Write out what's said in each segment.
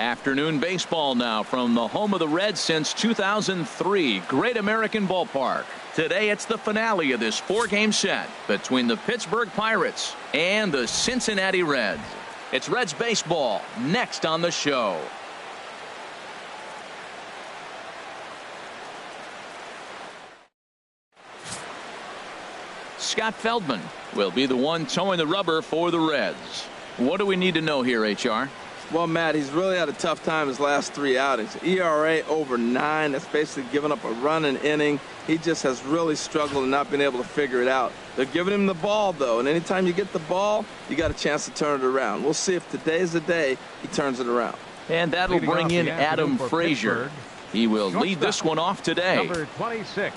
Afternoon baseball now from the home of the Reds since 2003, Great American Ballpark. Today it's the finale of this 4-game set between the Pittsburgh Pirates and the Cincinnati Reds. It's Reds baseball next on the show. Scott Feldman will be the one towing the rubber for the Reds. What do we need to know here, HR? Well, Matt, he's really had a tough time his last 3 outings. ERA over 9. That's basically giving up a run an inning. He just has really struggled and not been able to figure it out. They're giving him the ball, though, and anytime you get the ball, you got a chance to turn it around. We'll see if today's the day he turns it around. And that'll bring in Adam Frazier. He will lead this one off today. Number 26.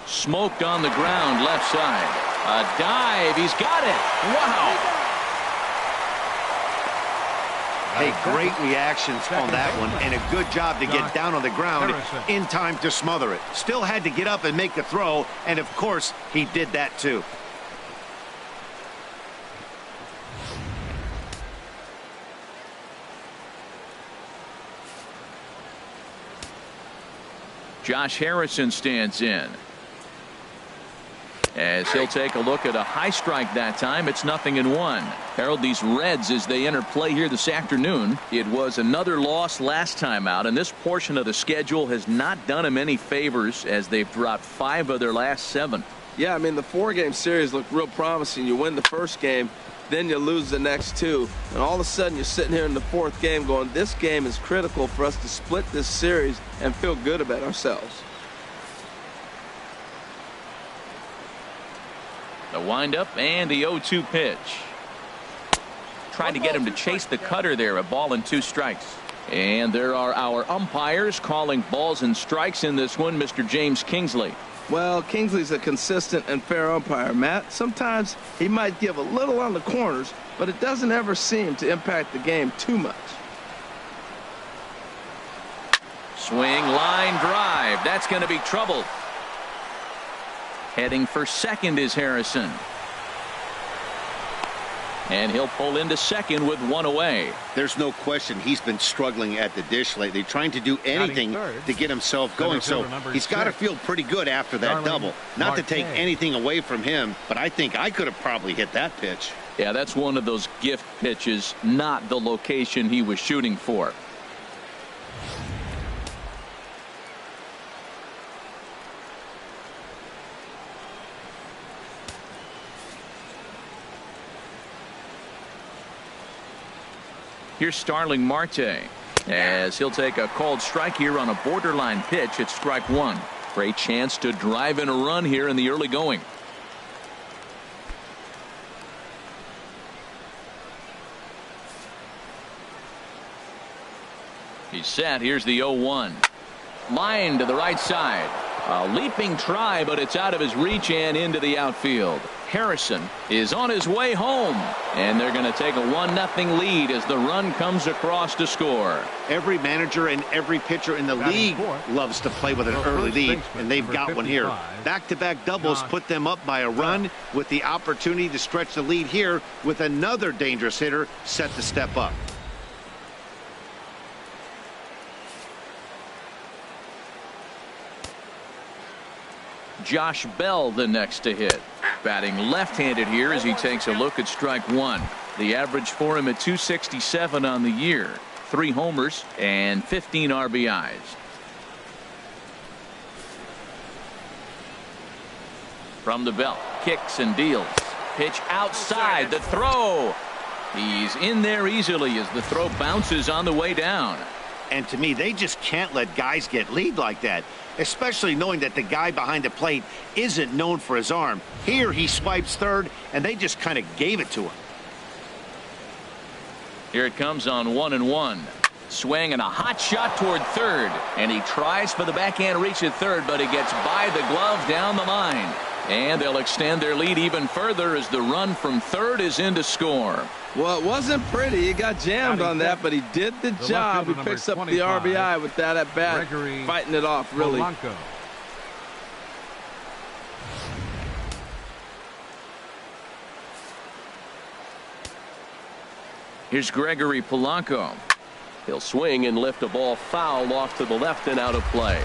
Smoked on the ground left side. A dive. He's got it. Wow. Hey, great reactions on that one, and a good job to get down on the ground in time to smother it. Still had to get up and make the throw, and of course, he did that too. Josh Harrison stands in. As he'll take a look at a high strike that time. It's 0-1. Harold, these Reds, as they enter play here this afternoon, it was another loss last time out, and this portion of the schedule has not done them any favors as they've dropped 5 of their last 7. Yeah, I mean, the 4-game series looked real promising. You win the first game, then you lose the next 2, and all of a sudden you're sitting here in the 4th game going, this game is critical for us to split this series and feel good about ourselves. The windup and the 0-2 pitch. Trying to get him to chase the cutter there. A ball and 2 strikes. And there are our umpires calling balls and strikes in this one. Mr. James Kingsley. Well, Kingsley's a consistent and fair umpire, Matt. Sometimes he might give a little on the corners, but it doesn't ever seem to impact the game too much. Swing, line drive. That's going to be trouble. Heading for second is Harrison. And he'll pull into second with 1 away. There's no question he's been struggling at the dish lately, trying to do anything to get himself going. So he's got to feel pretty good after that double. Not to take anything away from him, but I think I could have probably hit that pitch. Yeah, that's one of those gift pitches, not the location he was shooting for. Here's Starling Marte as he'll take a called strike here on a borderline pitch at strike 1. Great chance to drive in a run here in the early going. He's set. Here's the 0-1. Line to the right side. A leaping try, but it's out of his reach and into the outfield. Harrison is on his way home, and they're going to take a 1-0 lead as the run comes across to score. Every manager and every pitcher in the league loves to play with an early lead, and they've got one here. Back-to-back doubles put them up by a run with the opportunity to stretch the lead here with another dangerous hitter set to step up. Josh Bell the next to hit. Batting left-handed here as he takes a look at strike 1. The average for him at .267 on the year. 3 homers and 15 RBIs. From the belt, kicks and deals. Pitch outside, the throw. He's in there easily as the throw bounces on the way down. And to me, they just can't let guys get lead like that, especially knowing that the guy behind the plate isn't known for his arm. Here he swipes third, and they just kind of gave it to him. Here it comes on 1-1. Swing and a hot shot toward third, and he tries for the backhand reach at third, but he gets by the glove down the line. And they'll extend their lead even further as the run from third is in to score. Well, it wasn't pretty. He got jammed on that, but he did the job. He picks up the RBI with that at bat, fighting it off, really. Here's Gregory Polanco. He'll swing and lift a ball foul off to the left and out of play.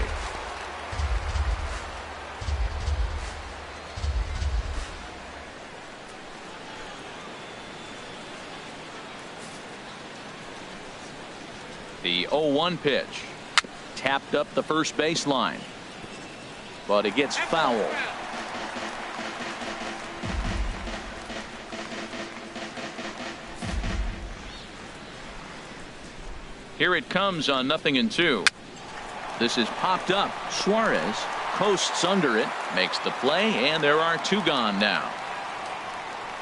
The 0-1 pitch. Tapped up the first baseline. But it gets foul. Here it comes on 0-2. This is popped up. Suarez coasts under it, makes the play, and there are 2 gone now.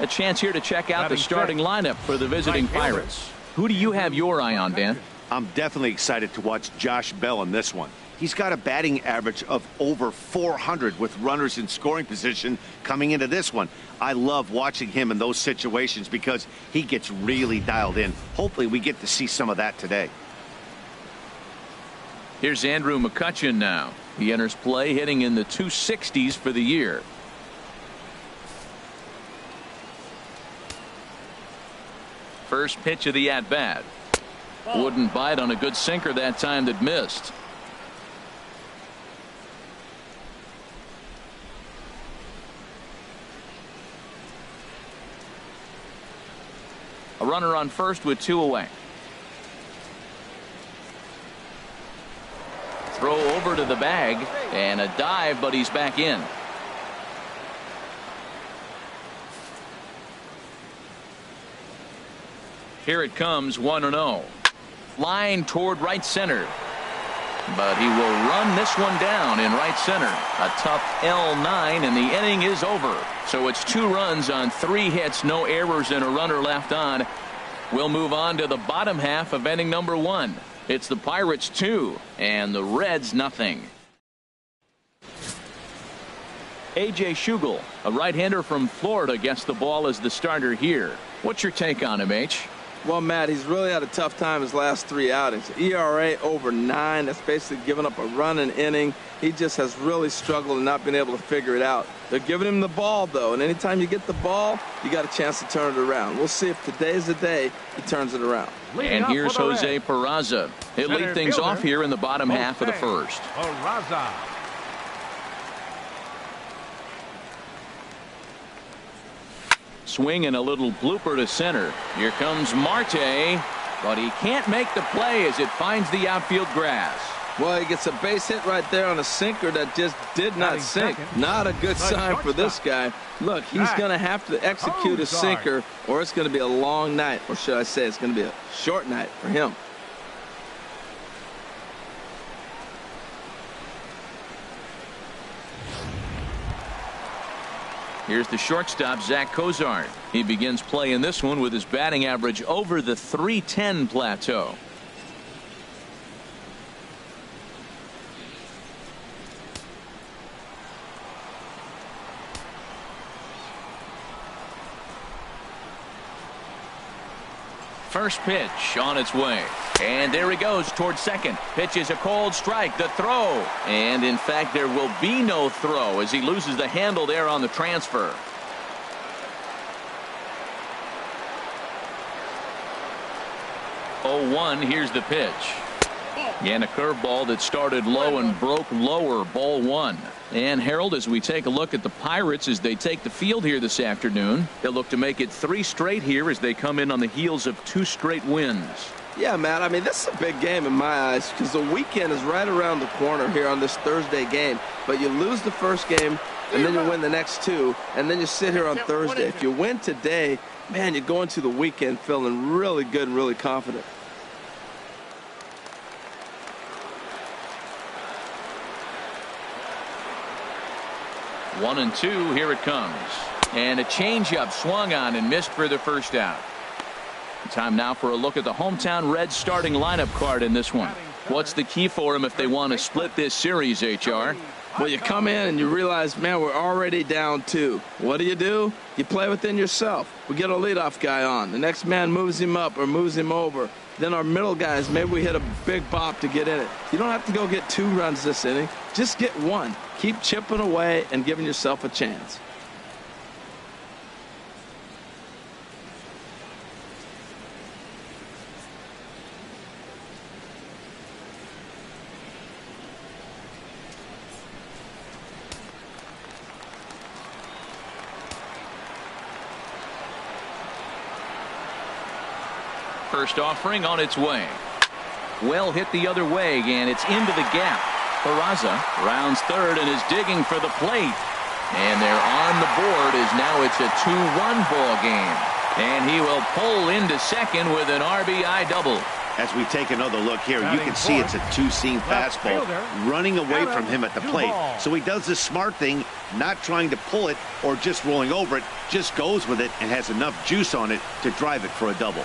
A chance here to check out the starting lineup for the visiting Pirates. Who do you have your eye on, Dan? I'm definitely excited to watch Josh Bell in this one. He's got a batting average of over 400 with runners in scoring position coming into this one. I love watching him in those situations because he gets really dialed in. Hopefully we get to see some of that today. Here's Andrew McCutchen now. He enters play hitting in the 260s for the year. First pitch of the at-bat. Wouldn't bite on a good sinker that time that missed. A runner on first with 2 away. Throw over to the bag and a dive, but he's back in. Here it comes, 1-0. Line toward right center. But he will run this one down in right center. A tough L9, and the inning is over. So it's 2 runs on 3 hits, no errors, and a runner left on. We'll move on to the bottom half of inning number 1. It's the Pirates 2 and the Reds nothing. A.J. Schugel, a right-hander from Florida, gets the ball as the starter here. What's your take on him, H? Well, Matt, he's really had a tough time his last 3 outings. ERA over 9. That's basically giving up a run an inning. He just has really struggled and not been able to figure it out. They're giving him the ball, though, and anytime you get the ball, you got a chance to turn it around. We'll see if today's the day he turns it around. And here's Jose Peraza. He'll lead things off here in the bottom half of the first. Peraza. Swing and a little blooper to center. Here comes Marte, but he can't make the play as it finds the outfield grass. Well, he gets a base hit right there on a sinker that just did not sink. Not a good sign for this guy. Look, he's going to have to execute a sinker, or it's going to be a long night. Or should I say it's going to be a short night for him. Here's the shortstop, Zach Cozart. He begins play in this one with his batting average over the .310 plateau. First pitch on its way. And there he goes towards second. Pitch is a cold strike. The throw. And in fact, there will be no throw as he loses the handle there on the transfer. Oh, 1. Here's the pitch. And a curveball that started low and broke lower. Ball 1. And Harold, as we take a look at the Pirates as they take the field here this afternoon, they'll look to make it 3 straight here as they come in on the heels of 2 straight wins. Yeah, Matt, I mean, this is a big game in my eyes because the weekend is right around the corner here on this Thursday game. But you lose the first game, and then you win the next 2, and then you sit here on Thursday. If you win today, man, you go into the weekend feeling really good and really confident. One and 2, here it comes. And a changeup swung on and missed for the first out. Time now for a look at the hometown Reds starting lineup card in this one. What's the key for them if they want to split this series, HR? Well, you come in and you realize, man, we're already down 2. What do? You play within yourself. We get a leadoff guy on. The next man moves him up or moves him over. Then our middle guys, maybe we hit a big bop to get in it. You don't have to go get 2 runs this inning. Just get 1. Keep chipping away and giving yourself a chance. First offering on its way. Well hit the other way, and it's into the gap. Peraza rounds third and is digging for the plate. And they're on the board as now it's a 2-1 ball game. And he will pull into second with an RBI double. As we take another look here, you can see it's a two-seam fastball running away from him at the plate. So he does the smart thing, not trying to pull it or just rolling over it, just goes with it and has enough juice on it to drive it for a double.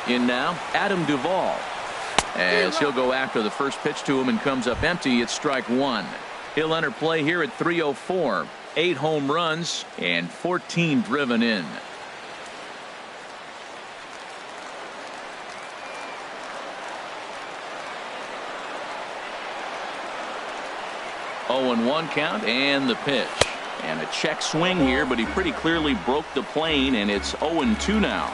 In now, Adam Duvall. As he'll go after the first pitch to him and comes up empty, it's strike one. He'll enter play here at 304. 8 home runs and 14 driven in. Oh, and 1 count and the pitch. And a check swing here, but he pretty clearly broke the plane, and it's 0-2 now.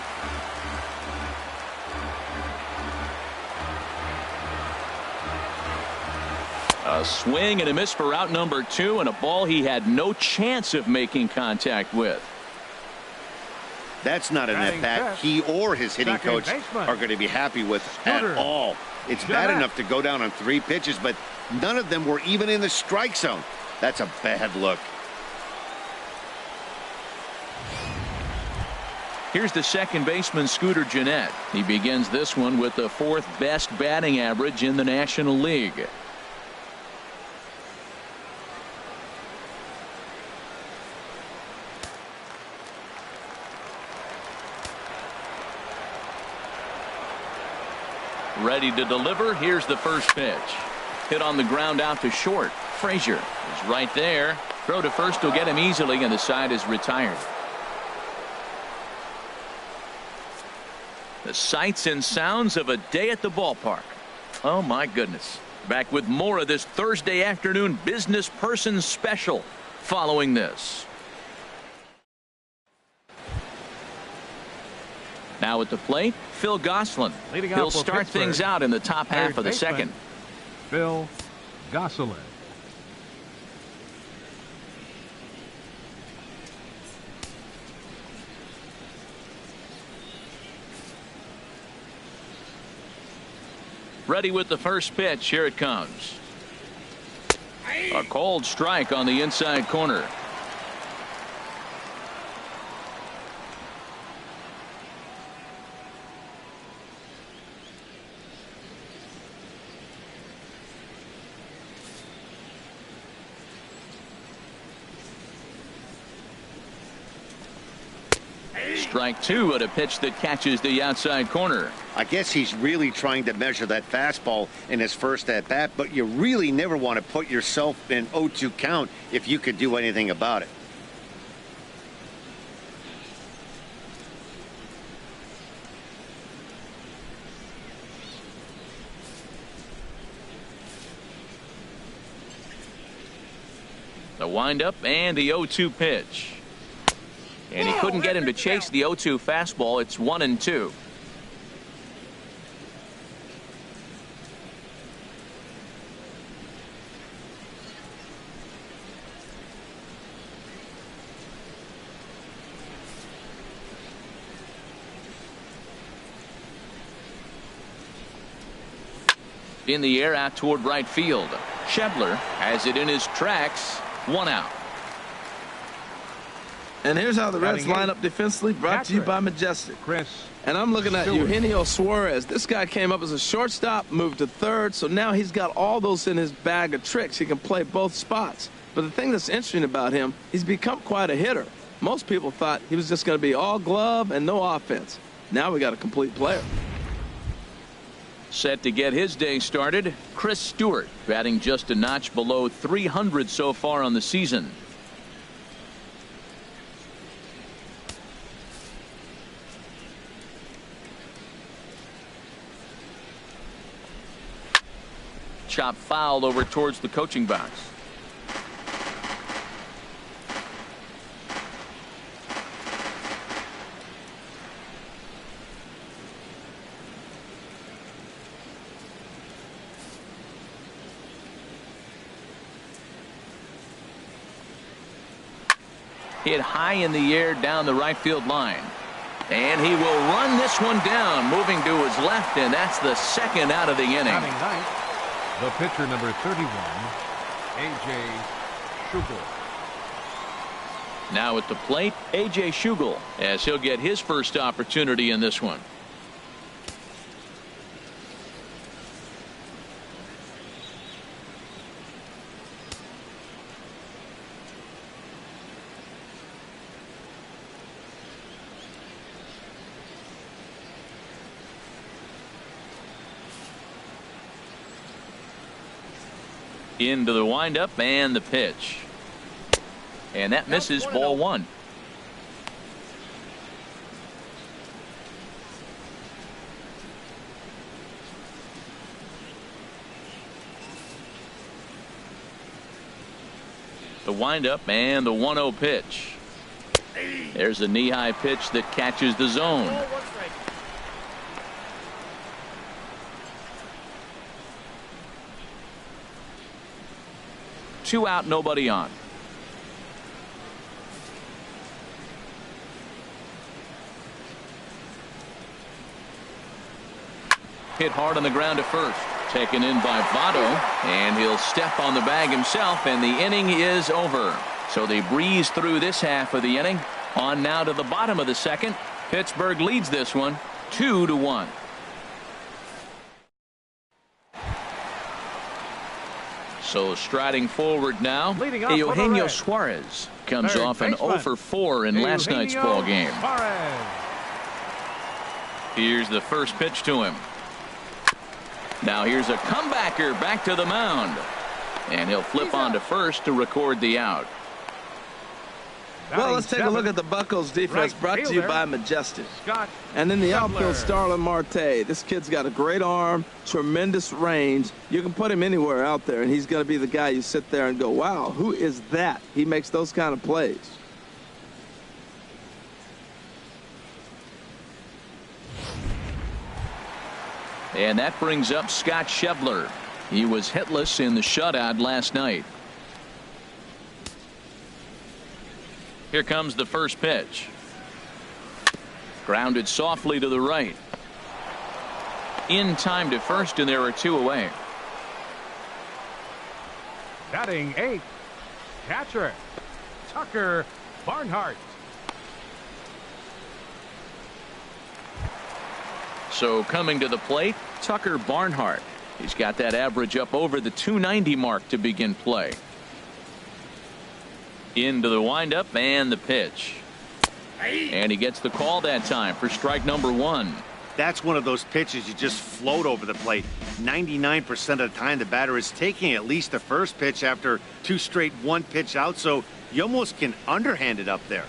A swing and a miss for out number 2, and a ball he had no chance of making contact with. That's not an at-bat he or his hitting coach are going to be happy with at all. It's bad enough to go down on 3 pitches, but none of them were even in the strike zone. That's a bad look. Here's the second baseman, Scooter Gennett. He begins this one with the 4th best batting average in the National League. Ready to deliver. Here's the first pitch. Hit on the ground out to short. Frazier is right there. Throw to first will get him easily, and the side is retired. The sights and sounds of a day at the ballpark. Oh my goodness. Back with more of this Thursday afternoon business person special following this. Now at the plate, Phil Gosselin. He'll start things out in the top half of the second. Phil Gosselin. Ready with the first pitch. Here it comes. A cold strike on the inside corner. Strike 2 at a pitch that catches the outside corner. I guess he's really trying to measure that fastball in his first at bat, but you really never want to put yourself in 0-2 count if you could do anything about it. The windup and the 0-2 pitch. And he couldn't get him to chase the 0-2 fastball. It's 1-2. In the air out toward right field. Schebler has it in his tracks. 1 out. And here's how the Reds line up defensively, brought to you by Majestic. And I'm looking at Eugenio Suarez. This guy came up as a shortstop, moved to third, so now he's got all those in his bag of tricks. He can play both spots. But the thing that's interesting about him, he's become quite a hitter. Most people thought he was just going to be all glove and no offense. Now we got a complete player. Set to get his day started, Chris Stewart, batting just a notch below 300 so far on the season. Chop foul over towards the coaching box. Hit high in the air down the right field line. And he will run this one down, moving to his left, and that's the second out of the inning. Batting ninth, the pitcher number 31, A.J. Schugel. Now at the plate, A.J. Schugel, as he'll get his first opportunity in this one. Into the windup and the pitch. And that misses, ball one. The windup and the 1-0 pitch. There's a knee-high pitch that catches the zone. Two out, nobody on. Hit hard on the ground to first. Taken in by Votto, and he'll step on the bag himself, and the inning is over. So they breeze through this half of the inning. On now to the bottom of the second. Pittsburgh leads this one 2-1. So striding forward now, Eugenio Suarez comes off an 0-for-4 in last night's ball game. Here's the first pitch to him. Now here's a comebacker back to the mound, and he'll flip on to first to record the out. Well, let's take a look at the Buccos defense, brought to you by Majestic. And then the outfield, Starlin Marte. This kid's got a great arm, tremendous range. You can put him anywhere out there, and he's going to be the guy you sit there and go, wow, who is that? He makes those kind of plays. And that brings up Scott Schebler. He was hitless in the shutout last night. Here comes the first pitch. Grounded softly to the right. In time to first, and there are two away. Batting eighth, catcher Tucker Barnhart. So coming to the plate, Tucker Barnhart. He's got that average up over the 290 mark to begin play. Into the windup and the pitch. And he gets the call that time for strike number one. That's one of those pitches you just float over the plate. 99% of the time the batter is taking at least the first pitch after two straight one-pitch out, so you almost can underhand it up there.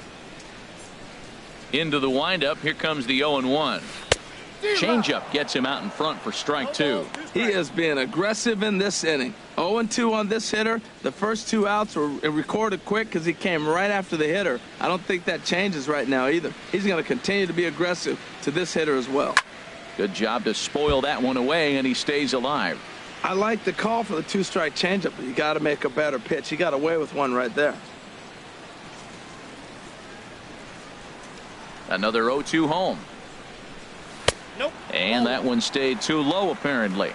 Into the windup, here comes the 0-1. Changeup gets him out in front for strike two. He is being aggressive in this inning. 0-2 on this hitter. The first two outs were recorded quick because he came right after the hitter. I don't think that changes right now either. He's going to continue to be aggressive to this hitter as well. Good job to spoil that one away, and he stays alive. I like the call for the two-strike changeup, but you got to make a better pitch. He got away with one right there. Another 0-2 home. Nope. And that one stayed too low, apparently.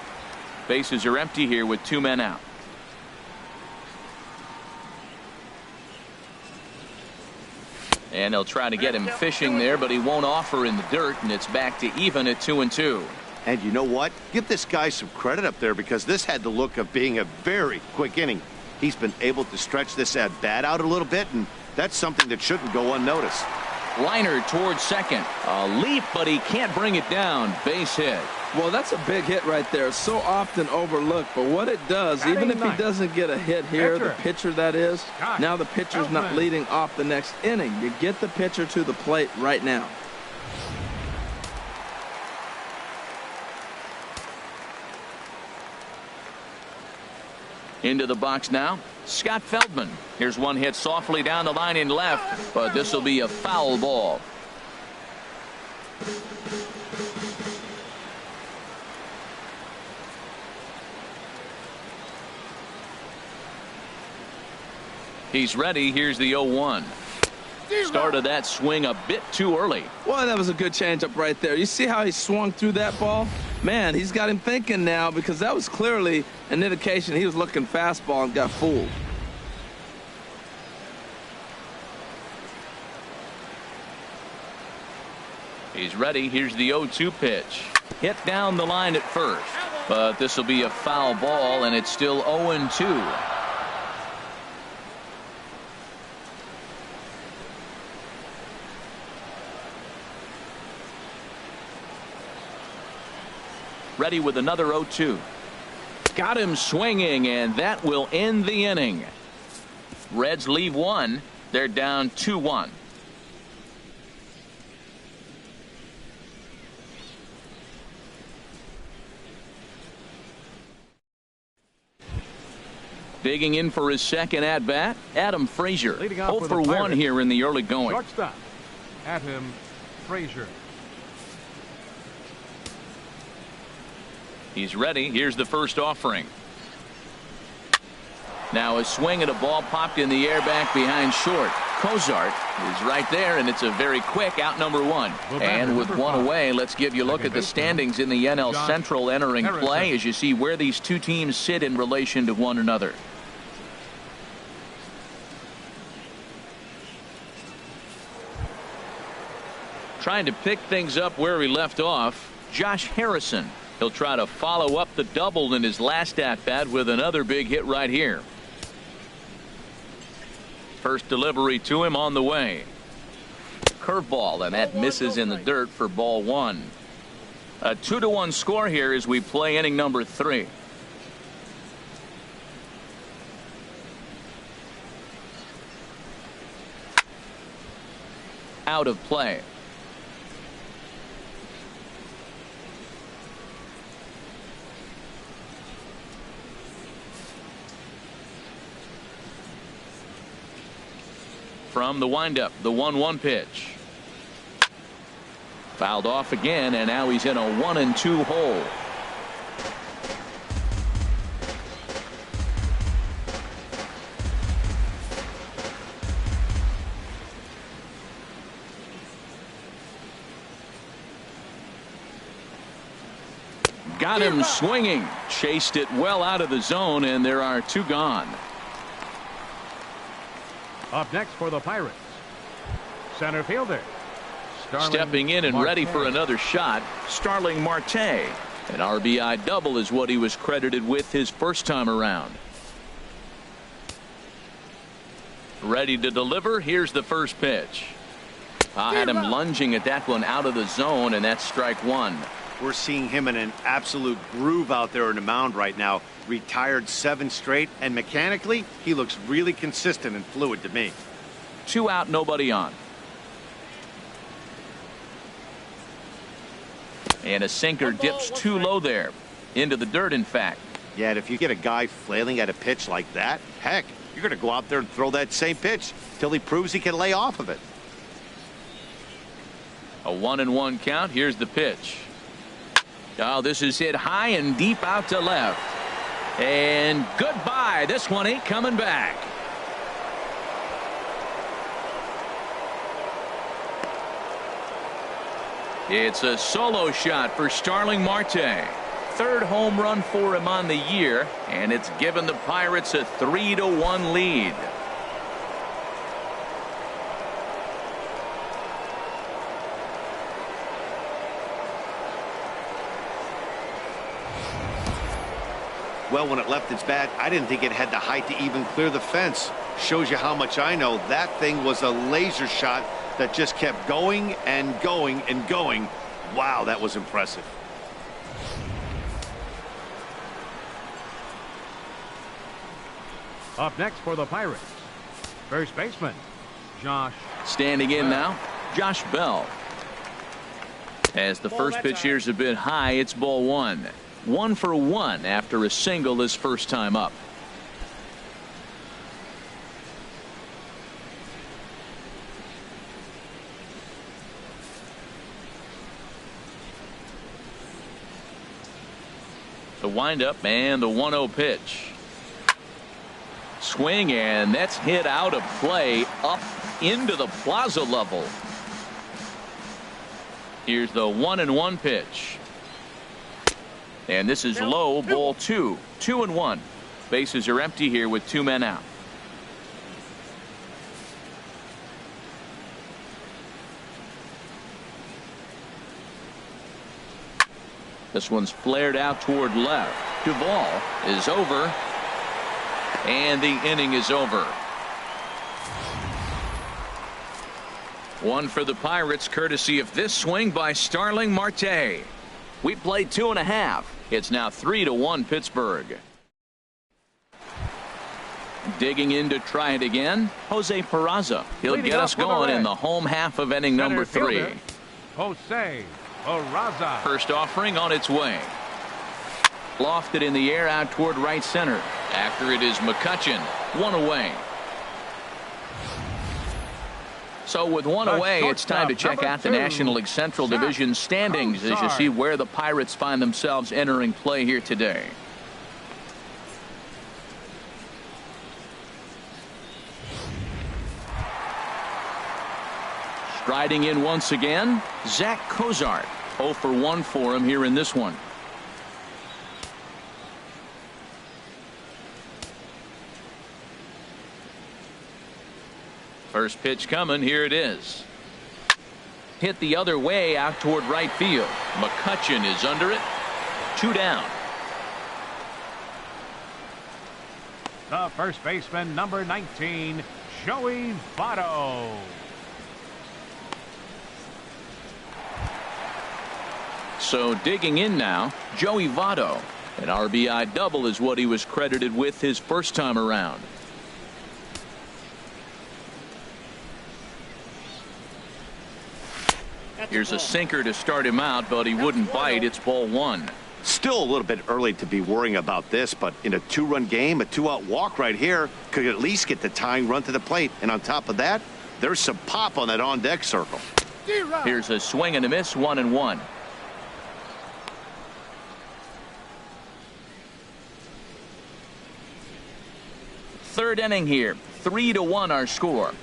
Bases are empty here with two men out. And they'll try to get him fishing there, but he won't offer in the dirt, and it's back to even at 2-2. And you know what? Give this guy some credit up there, because this had the look of being a very quick inning. He's been able to stretch this at bat out a little bit, and that's something that shouldn't go unnoticed. Liner towards second. A leap, but he can't bring it down. Base hit. Well, that's a big hit right there. So often overlooked. But what it does, even if he doesn't get a hit here, the pitcher that is, now the pitcher's not leading off the next inning. You get the pitcher to the plate right now. Into the box now, Scott Feldman. Here's one hit softly down the line in left, but this will be a foul ball. He's ready. Here's the 0-1. started that swing a bit too early. Well, that was a good changeup right there. You see how he swung through that ball? Man, he's got him thinking now, because that was clearly an indication he was looking fastball and got fooled. He's ready. Here's the 0-2 pitch. Hit down the line at first, but this will be a foul ball, and it's still 0-2. Ready with another 0-2. Got him swinging, and that will end the inning. Reds leave one. They're down 2-1. Digging in for his second at bat, Adam Frazier. 0 for 1 here in the early going. Shortstop, Adam Frazier. He's ready. Here's the first offering. Now a swing at a ball popped in the air back behind short. Cozart is right there, and it's a very quick out number 1. And with one away, let's give you a look at the standings in the NL Central entering play as you see where these two teams sit in relation to one another. Trying to pick things up where we left off, Josh Harrison. He'll try to follow up the double in his last at-bat with another big hit right here. First delivery to him on the way. Curveball, and that misses in the dirt for ball 1. A 2-1 score here as we play inning number 3. Out of play. From the windup, the 1-1 pitch. Fouled off again, and now he's in a 1-2 hole. Got him swinging. Chased it well out of the zone, and there are 2 gone. Up next for the Pirates, center fielder. Stepping in and ready for another shot, Starling Marte. An RBI double is what he was credited with his first time around. Ready to deliver. Here's the first pitch. I had him lunging at that one out of the zone, and that's strike 1. We're seeing him in an absolute groove out there on the mound right now. Retired 7 straight, and mechanically, he looks really consistent and fluid to me. 2 out, nobody on. And a sinker dips too low there. Into the dirt, in fact. Yeah, and if you get a guy flailing at a pitch like that, heck, you're going to go out there and throw that same pitch till he proves he can lay off of it. A 1-1 count. Here's the pitch. Oh, this is hit high and deep out to left. And goodbye. This one ain't coming back. It's a solo shot for Starling Marte. 3rd home run for him on the year, and it's given the Pirates a 3-1 lead. Well, when it left its bat, I didn't think it had the height to even clear the fence. Shows you how much I know. That thing was a laser shot that just kept going and going and going. Wow, that was impressive. Up next for the Pirates, first baseman, Josh. Standing in now, Josh Bell. As the first pitch here's a bit high, it's ball 1. 1 for 1 after a single his first time up. The windup and the 1-0 pitch. Swing, and that's hit out of play up into the plaza level. Here's the 1-1 pitch. And this is low, ball 2. 2-1. Bases are empty here with 2 men out. This one's flared out toward left. Duvall is over. And the inning is over. One for the Pirates, courtesy of this swing by Starling Marte. We played 2.5. It's now 3-1 Pittsburgh. Digging in to try it again, Jose Peraza. He'll get us going in the home half of inning number 3. Jose Peraza. First offering on its way. Lofted in the air out toward right center. After it is McCutchen. 1 away. So with 1 away, it's time to check out the National League Central Division standings as you see where the Pirates find themselves entering play here today. Striding in once again, Zach Cozart. 0 for 1 for him here in this one. First pitch coming. Here it is. Hit the other way out toward right field. McCutchen is under it. 2 down. The first baseman, number 19, Joey Votto. So digging in now, Joey Votto. An RBI double is what he was credited with his first time around. Here's a sinker to start him out, but he wouldn't bite. It's ball 1. Still a little bit early to be worrying about this, but in a 2-run game, a 2-out walk right here could at least get the tying run to the plate. And on top of that, there's some pop on that on-deck circle. Here's a swing and a miss, 1-1. Third inning here. 3-1 our score.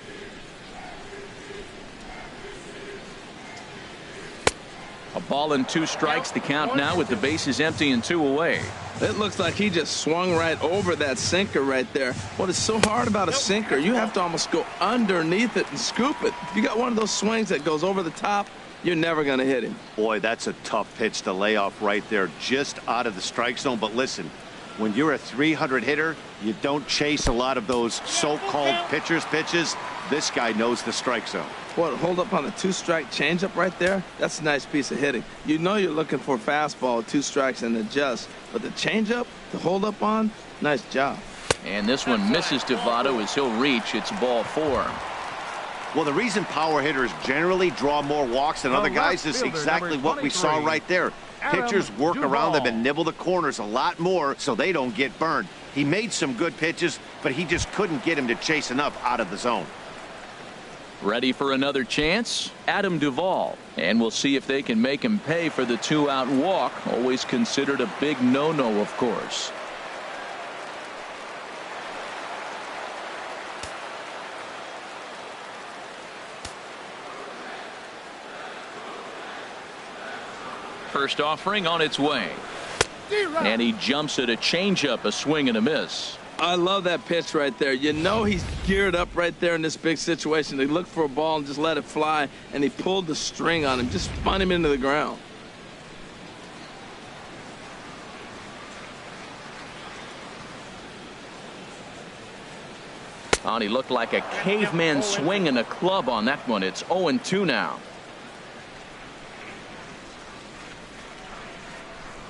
A ball and 2 strikes. The count now with the bases empty and 2 away. It looks like he just swung right over that sinker right there. What is so hard about a sinker, you have to almost go underneath it and scoop it. If you got one of those swings that goes over the top, you're never going to hit him. Boy, that's a tough pitch to lay off right there, just out of the strike zone. But listen, when you're a 300 hitter, you don't chase a lot of those so-called pitcher's pitches. This guy knows the strike zone. What, hold up on a 2-strike changeup right there? That's a nice piece of hitting. You know you're looking for a fastball, 2 strikes and adjust. But the changeup to hold up on, nice job. And this one misses to Votto as he'll reach. It's ball 4. Well, the reason power hitters generally draw more walks than other guys is exactly what we saw right there. Pitchers work around them and nibble the corners a lot more so they don't get burned. He made some good pitches, but he just couldn't get him to chase enough out of the zone. Ready for another chance? Adam Duvall. And we'll see if they can make him pay for the 2-out walk. Always considered a big no-no, of course. First offering on its way. And he jumps at a changeup, a swing and a miss. I love that pitch right there. You know he's geared up right there in this big situation. They look for a ball and just let it fly, and he pulled the string on him, just spun him into the ground. Oh, he looked like a caveman swinging a club on that one. It's 0-2 now.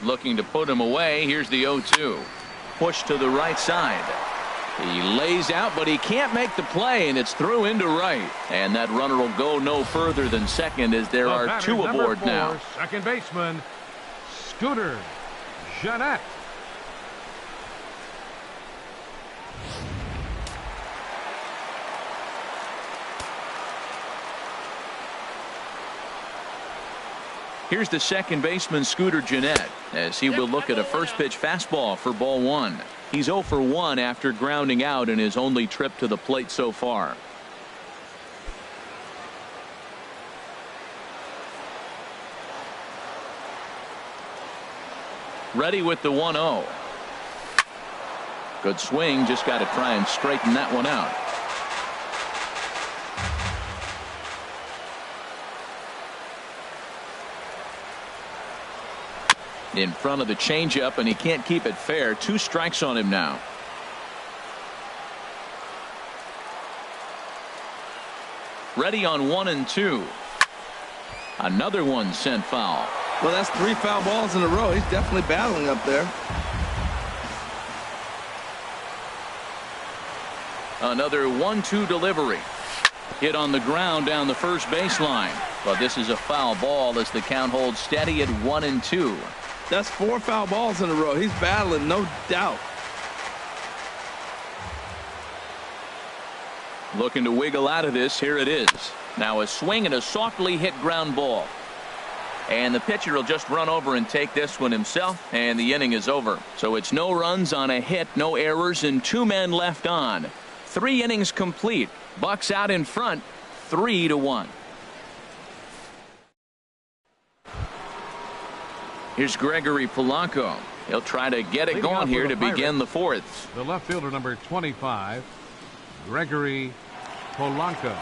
Looking to put him away. Here's the 0-2. Push to the right side. He lays out, but he can't make the play, and it's through into right. And that runner will go no further than second as there are 2 aboard now. Second baseman, Scooter Gennett. Here's the second baseman, Scooter Gennett, as he will look at a first pitch fastball for ball 1. He's 0 for 1 after grounding out in his only trip to the plate so far. Ready with the 1-0. Good swing, just got to try and straighten that one out. In front of the changeup, and he can't keep it fair. 2 strikes on him now. Ready on 1-2. Another one sent foul. Well, that's 3 foul balls in a row. He's definitely battling up there. Another 1-2 delivery. Hit on the ground down the first baseline. But this is a foul ball as the count holds steady at 1-2. That's 4 foul balls in a row. He's battling, no doubt. Looking to wiggle out of this. Here it is. Now a swing and a softly hit ground ball. And the pitcher will just run over and take this one himself, and the inning is over. So it's no runs on a hit, no errors, and 2 men left on. 3 innings complete. Bucks out in front, 3-1. Here's Gregory Polanco. He'll try to get it going here to begin the 4th. The left fielder, number 25, Gregory Polanco.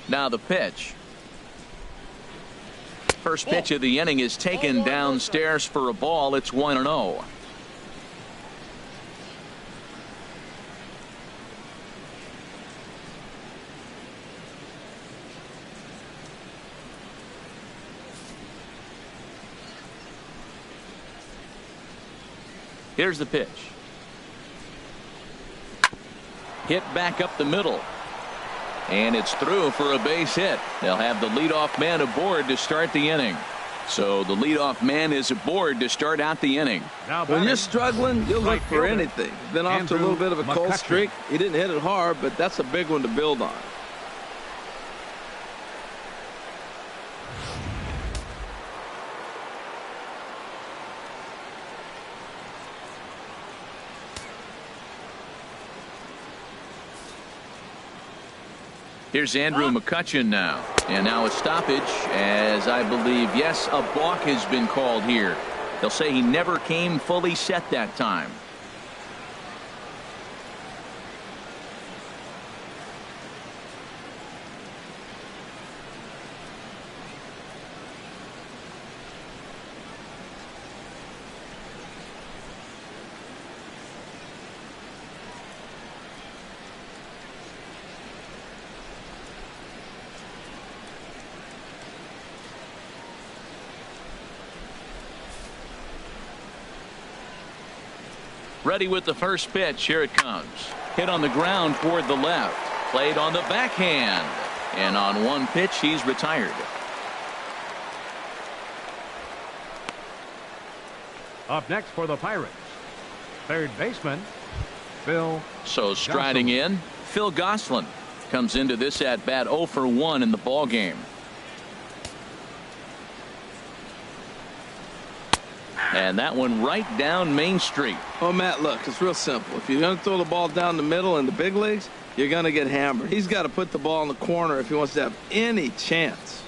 Now the pitch. First pitch of the inning is taken downstairs for a ball. It's 1-0. Here's the pitch. Hit back up the middle. And it's through for a base hit. They'll have the leadoff man aboard to start the inning. So the leadoff man is aboard to start out the inning. When you're struggling, you'll look for anything. Been off to a little bit of a cold streak. He didn't hit it hard, but that's a big one to build on. Here's Andrew McCutchen now. And now a stoppage as I believe, yes, a balk has been called here. They'll say he never came fully set that time. Ready with the first pitch. Here it comes. Hit on the ground toward the left. Played on the backhand. And on one pitch, he's retired. Up next for the Pirates, third baseman, Phil. So striding in, Phil Gosselin comes into this at bat 0 for 1 in the ball game. And that one right down Main Street. Oh, Matt, look, it's real simple. If you're going to throw the ball down the middle in the big leagues, you're going to get hammered. He's got to put the ball in the corner if he wants to have any chance.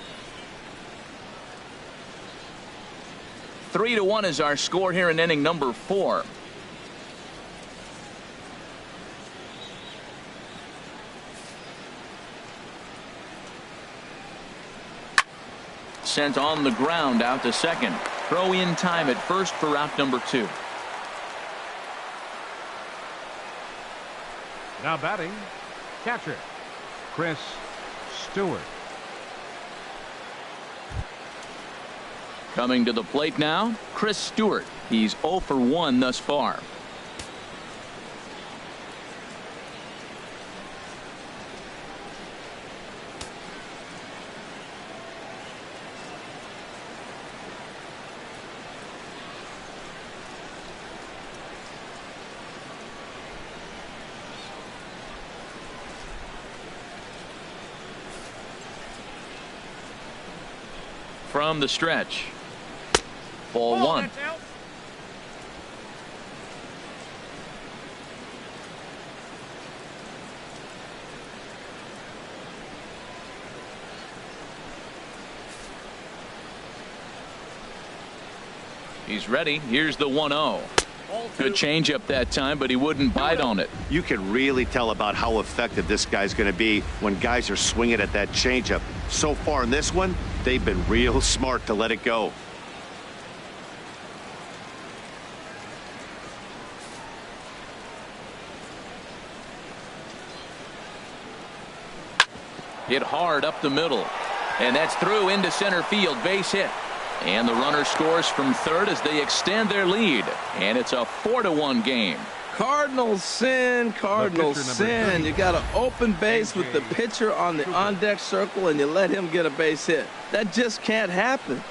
3-1 is our score here in inning number 4. Sent on the ground out to second. Throw in time at first for out number 2. Now batting, catcher, Chris Stewart. Coming to the plate now, Chris Stewart. He's 0 for 1 thus far. From the stretch. Ball 1. He's ready. Here's the 1-0. Good changeup that time, but he wouldn't bite on it. You can really tell about how effective this guy's going to be when guys are swinging at that changeup. So far in this one, they've been real smart to let it go. Hit hard up the middle. And that's through into center field. Base hit. And the runner scores from third as they extend their lead. And it's a 4-1 game. Cardinals sin. Cardinals sin. You got an open base with the pitcher on the on-deck circle, and you let him get a base hit. That just can't happen.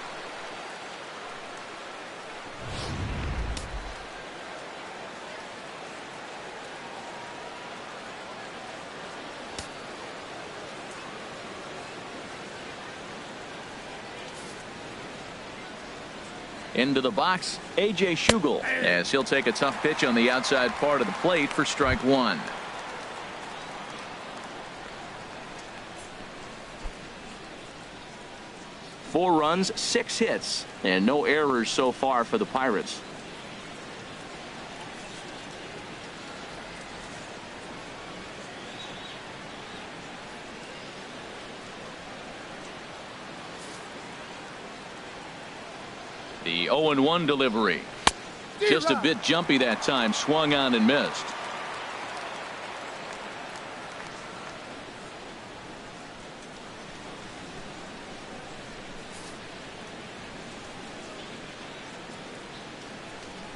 Into the box, A.J. Schugel, as he'll take a tough pitch on the outside part of the plate for strike one. Four runs, 6 hits, and no errors so far for the Pirates. The 0-1 delivery. Just a bit jumpy that time. Swung on and missed.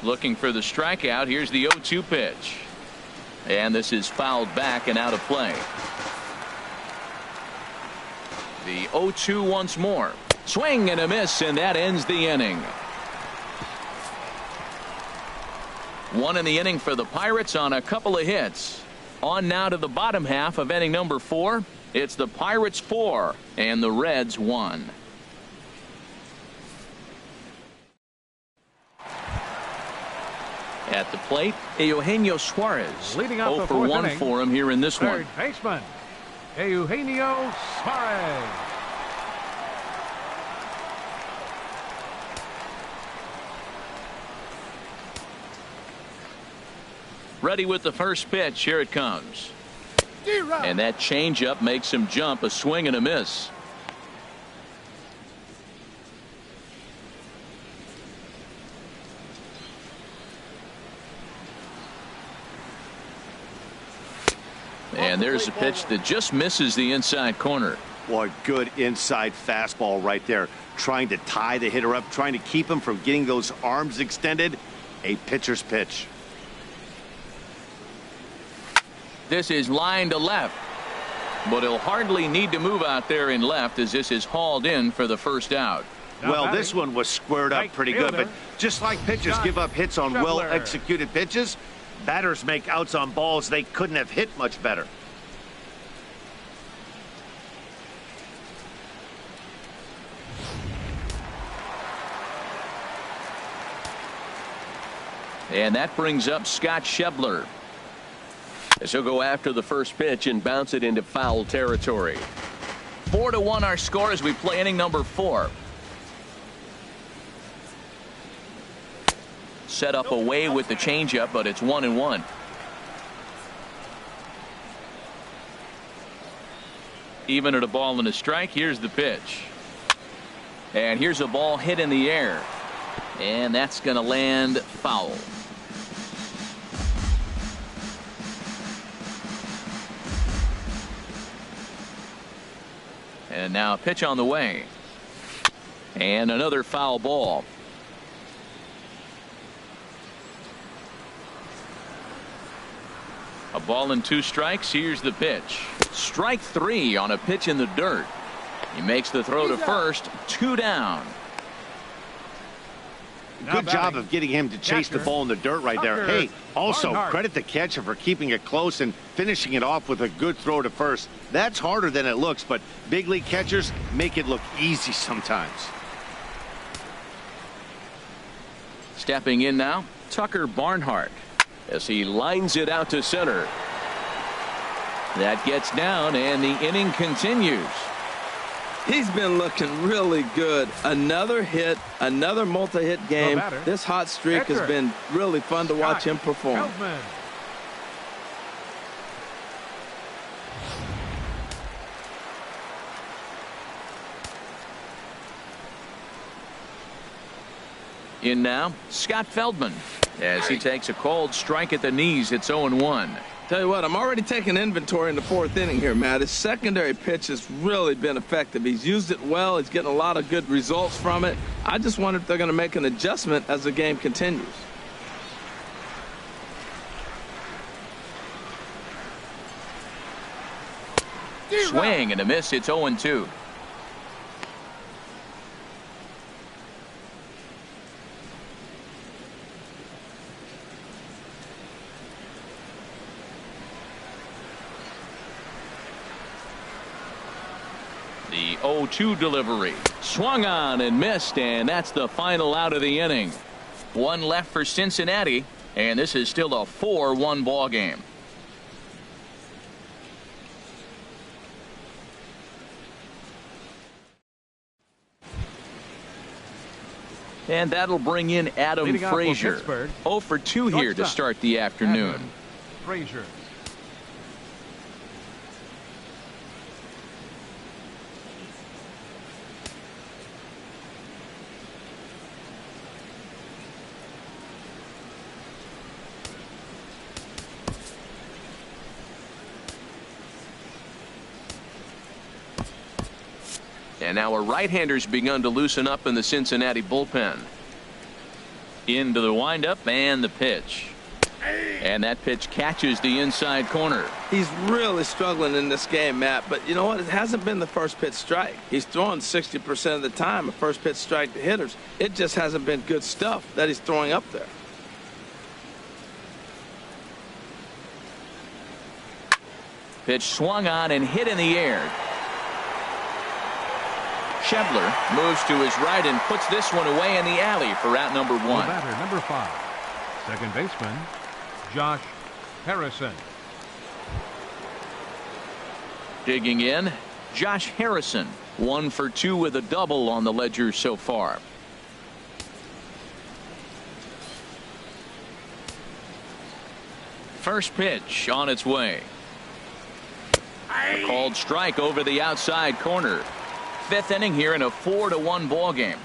Looking for the strikeout. Here's the 0-2 pitch. And this is fouled back and out of play. The 0-2 once more. Swing and a miss, and that ends the inning. One in the inning for the Pirates on a couple of hits. On now to the bottom half of inning number 4. It's the Pirates 4 and the Reds 1. At the plate, Eugenio Suarez. Leading off 0 the for fourth 1 inning, for him here in this one. Third baseman, Eugenio Suarez. Ready with the first pitch. Here it comes. And that changeup makes him jump. A swing and a miss. And there's a pitch that just misses the inside corner. Boy, good inside fastball right there. Trying to tie the hitter up, trying to keep him from getting those arms extended. A pitcher's pitch. This is line to left. But he'll hardly need to move out there in left as this is hauled in for the first out. Well, this one was squared up pretty good, but just like pitchers give up hits on well-executed pitches, batters make outs on balls they couldn't have hit much better. And that brings up Scott Schebler. As he'll go after the first pitch and bounce it into foul territory. 4-1 our score as we play inning number 4. Set up away with the changeup, but it's 1-1. Even at a ball and a strike. Here's the pitch. And here's a ball hit in the air. And that's going to land foul. And now a pitch on the way. And another foul ball. A ball and 2 strikes. Here's the pitch. Strike 3 on a pitch in the dirt. He makes the throw to first. 2 down. Good job of getting him to chase the ball in the dirt right there. Hey, also credit the catcher for keeping it close and finishing it off with a good throw to first. That's harder than it looks, but big league catchers make it look easy sometimes. Stepping in now, Tucker Barnhart as he lines it out to center. That gets down and the inning continues. He's been looking really good. Another hit, another multi-hit game. This hot streak has been really fun to watch him perform. In now, Scott Feldman. As he takes a cold strike at the knees, it's 0-1. Tell you what, I'm already taking inventory in the 4th inning here, Matt. His secondary pitch has really been effective. He's used it well. He's getting a lot of good results from it. I just wonder if they're going to make an adjustment as the game continues. Swing and a miss. It's 0-2. The 0-2 delivery. Swung on and missed, and that's the final out of the inning. One left for Cincinnati, and this is still a 4-1 ball game. And that'll bring in Adam Frazier. 0 for 2 here to start the afternoon. Adam Frazier. And now a right-hander's begun to loosen up in the Cincinnati bullpen. Into the windup and the pitch. And that pitch catches the inside corner. He's really struggling in this game, Matt. But you know what? It hasn't been the first pitch strike. He's throwing 60% of the time a first pitch strike to hitters. It just hasn't been good stuff that he's throwing up there. Pitch swung on and hit in the air. Schebler moves to his right and puts this one away in the alley for out number 1. The batter, number 5, second baseman, Josh Harrison. Digging in, Josh Harrison. 1 for 2 with a double on the ledger so far. First pitch on its way. A called strike over the outside corner. 5th inning here in a 4-1 ball game.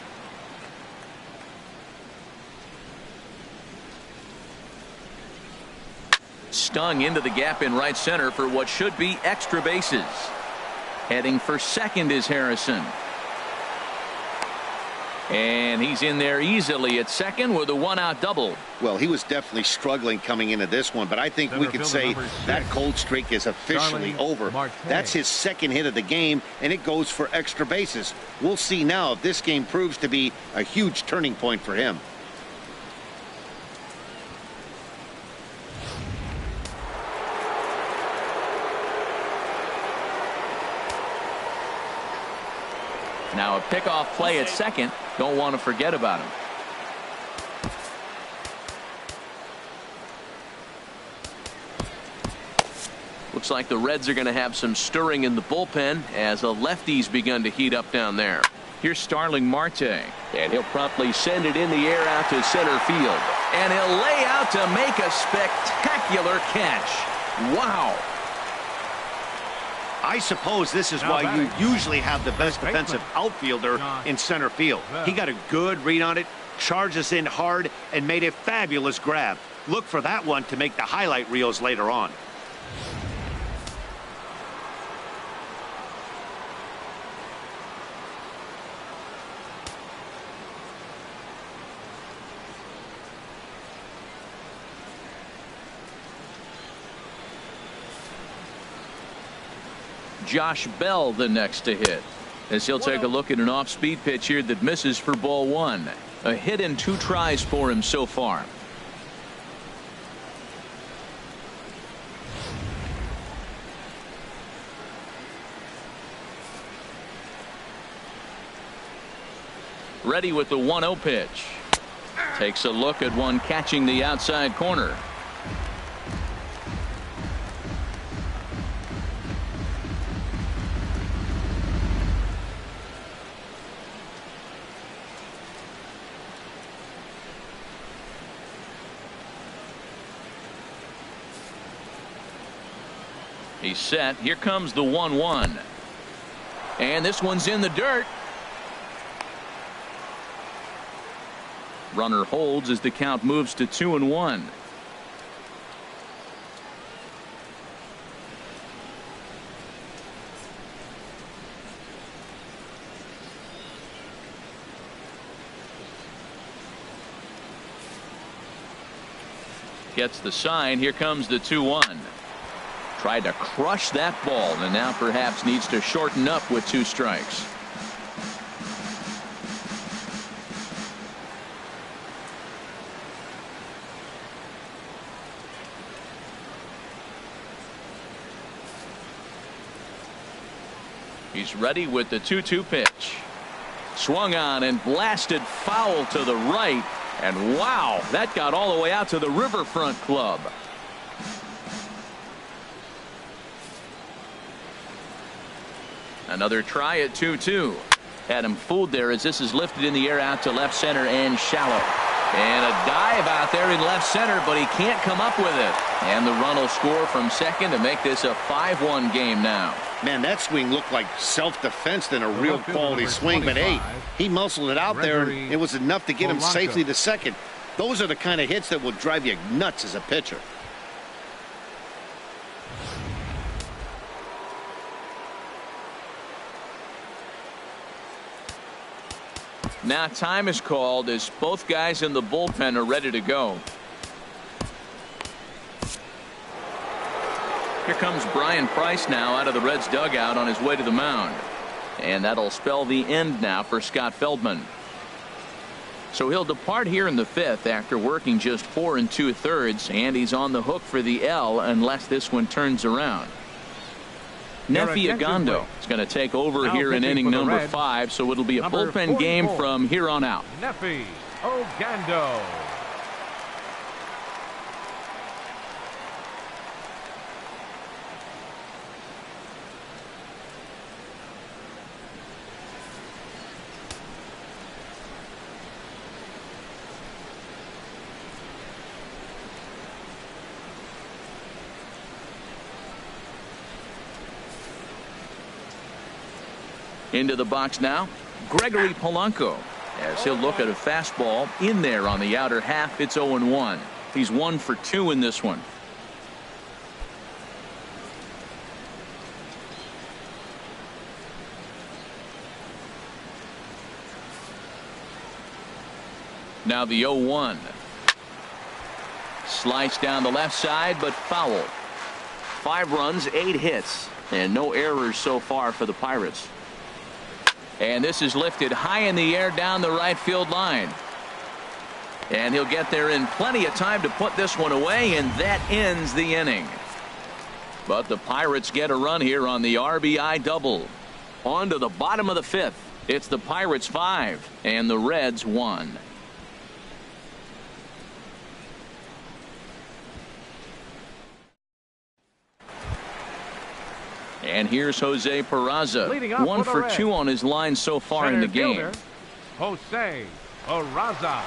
Stung into the gap in right center for what should be extra bases. Heading for second is Harrison. And he's in there easily at second with a 1-out double. Well, he was definitely struggling coming into this one, but I think we could say that cold streak is officially over. That's his second hit of the game, and it goes for extra bases. We'll see now if this game proves to be a huge turning point for him. Now a pickoff play at second. Don't want to forget about him. Looks like the Reds are going to have some stirring in the bullpen as the lefties begun to heat up down there. Here's Starling Marte, and he'll promptly send it in the air out to center field. And he'll lay out to make a spectacular catch. Wow. I suppose this is why you usually have the best defensive outfielder in center field. He got a good read on it, charges in hard, and made a fabulous grab. Look for that one to make the highlight reels later on. Josh Bell the next to hit, as he'll take a look at an off-speed pitch here that misses for ball 1. A hit in 2 tries for him so far. Ready with the 1-0 pitch. Takes a look at one catching the outside corner. He's set. Here comes the 1-1. And this one's in the dirt. Runner holds as the count moves to 2-1. Gets the sign. Here comes the 2-1. Tried to crush that ball and now perhaps needs to shorten up with 2 strikes. He's ready with the 2-2 pitch. Swung on and blasted foul to the right. And wow, that got all the way out to the Riverfront Club. Another try at 2-2. Had him fooled there as this is lifted in the air out to left center and shallow. And a dive out there in left center, but he can't come up with it. And the run will score from second to make this a 5-1 game now. Man, that swing looked like self-defense than a real quality swing. But hey, he muscled it out there, and it was enough to get him safely to second. Those are the kind of hits that will drive you nuts as a pitcher. Now time is called as both guys in the bullpen are ready to go. Here comes Brian Price now out of the Reds dugout on his way to the mound. And that'll spell the end now for Scott Feldman. So he'll depart here in the 5th after working just 4 2/3, and he's on the hook for the L unless this one turns around. Nefi Agondo is going to take over here in inning number 5, so it'll be a bullpen game from here on out. Nefi Agondo. Into the box now, Gregory Polanco, as he'll look at a fastball in there on the outer half. It's 0-1. He's 1 for 2 in this one. Now the 0-1. Sliced down the left side, but foul. 5 runs, 8 hits, and no errors so far for the Pirates. And this is lifted high in the air down the right field line. And he'll get there in plenty of time to put this one away, and that ends the inning. But the Pirates get a run here on the RBI double. On to the bottom of the 5th. It's the Pirates 5 and the Reds 1. And here's Jose Peraza, 1 for 2 on his line so far in the game. Jose Peraza.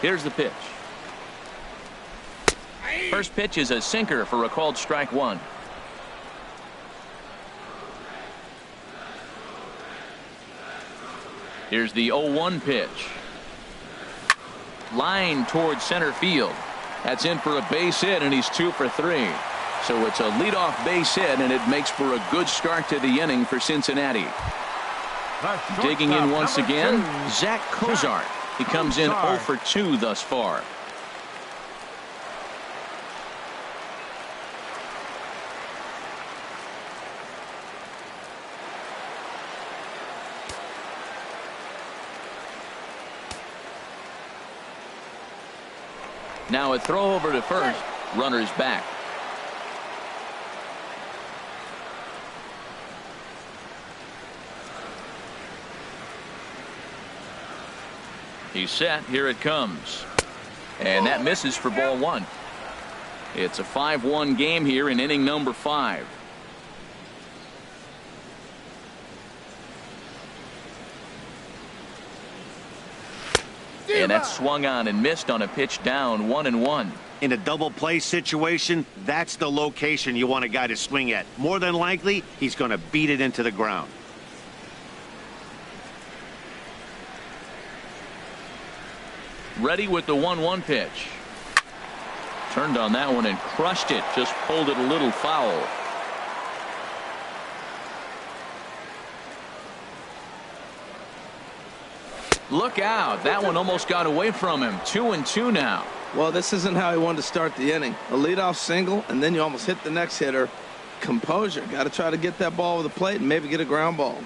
Here's the pitch. First pitch is a sinker for a called strike 1. Here's the 0-1 pitch. Line towards center field. That's in for a base hit, and he's 2 for 3. So it's a leadoff base hit, and it makes for a good start to the inning for Cincinnati. Digging in once again, Zach Cozart. He comes in 0 for 2 thus far. Now a throw over to first. Runner's back. He's set. Here it comes. And that misses for ball 1. It's a 5-1 game here in inning number 5. And that swung on and missed on a pitch down 1-1. In a double play situation, that's the location you want a guy to swing at. More than likely, he's going to beat it into the ground. Ready with the 1-1 pitch. Turned on that one and crushed it. Just pulled it a little foul. Look out. That one almost got away from him. 2-2 now. Well, this isn't how he wanted to start the inning. A leadoff single, and then you almost hit the next hitter. Composure. Got to try to get that ball over the plate and maybe get a ground ball.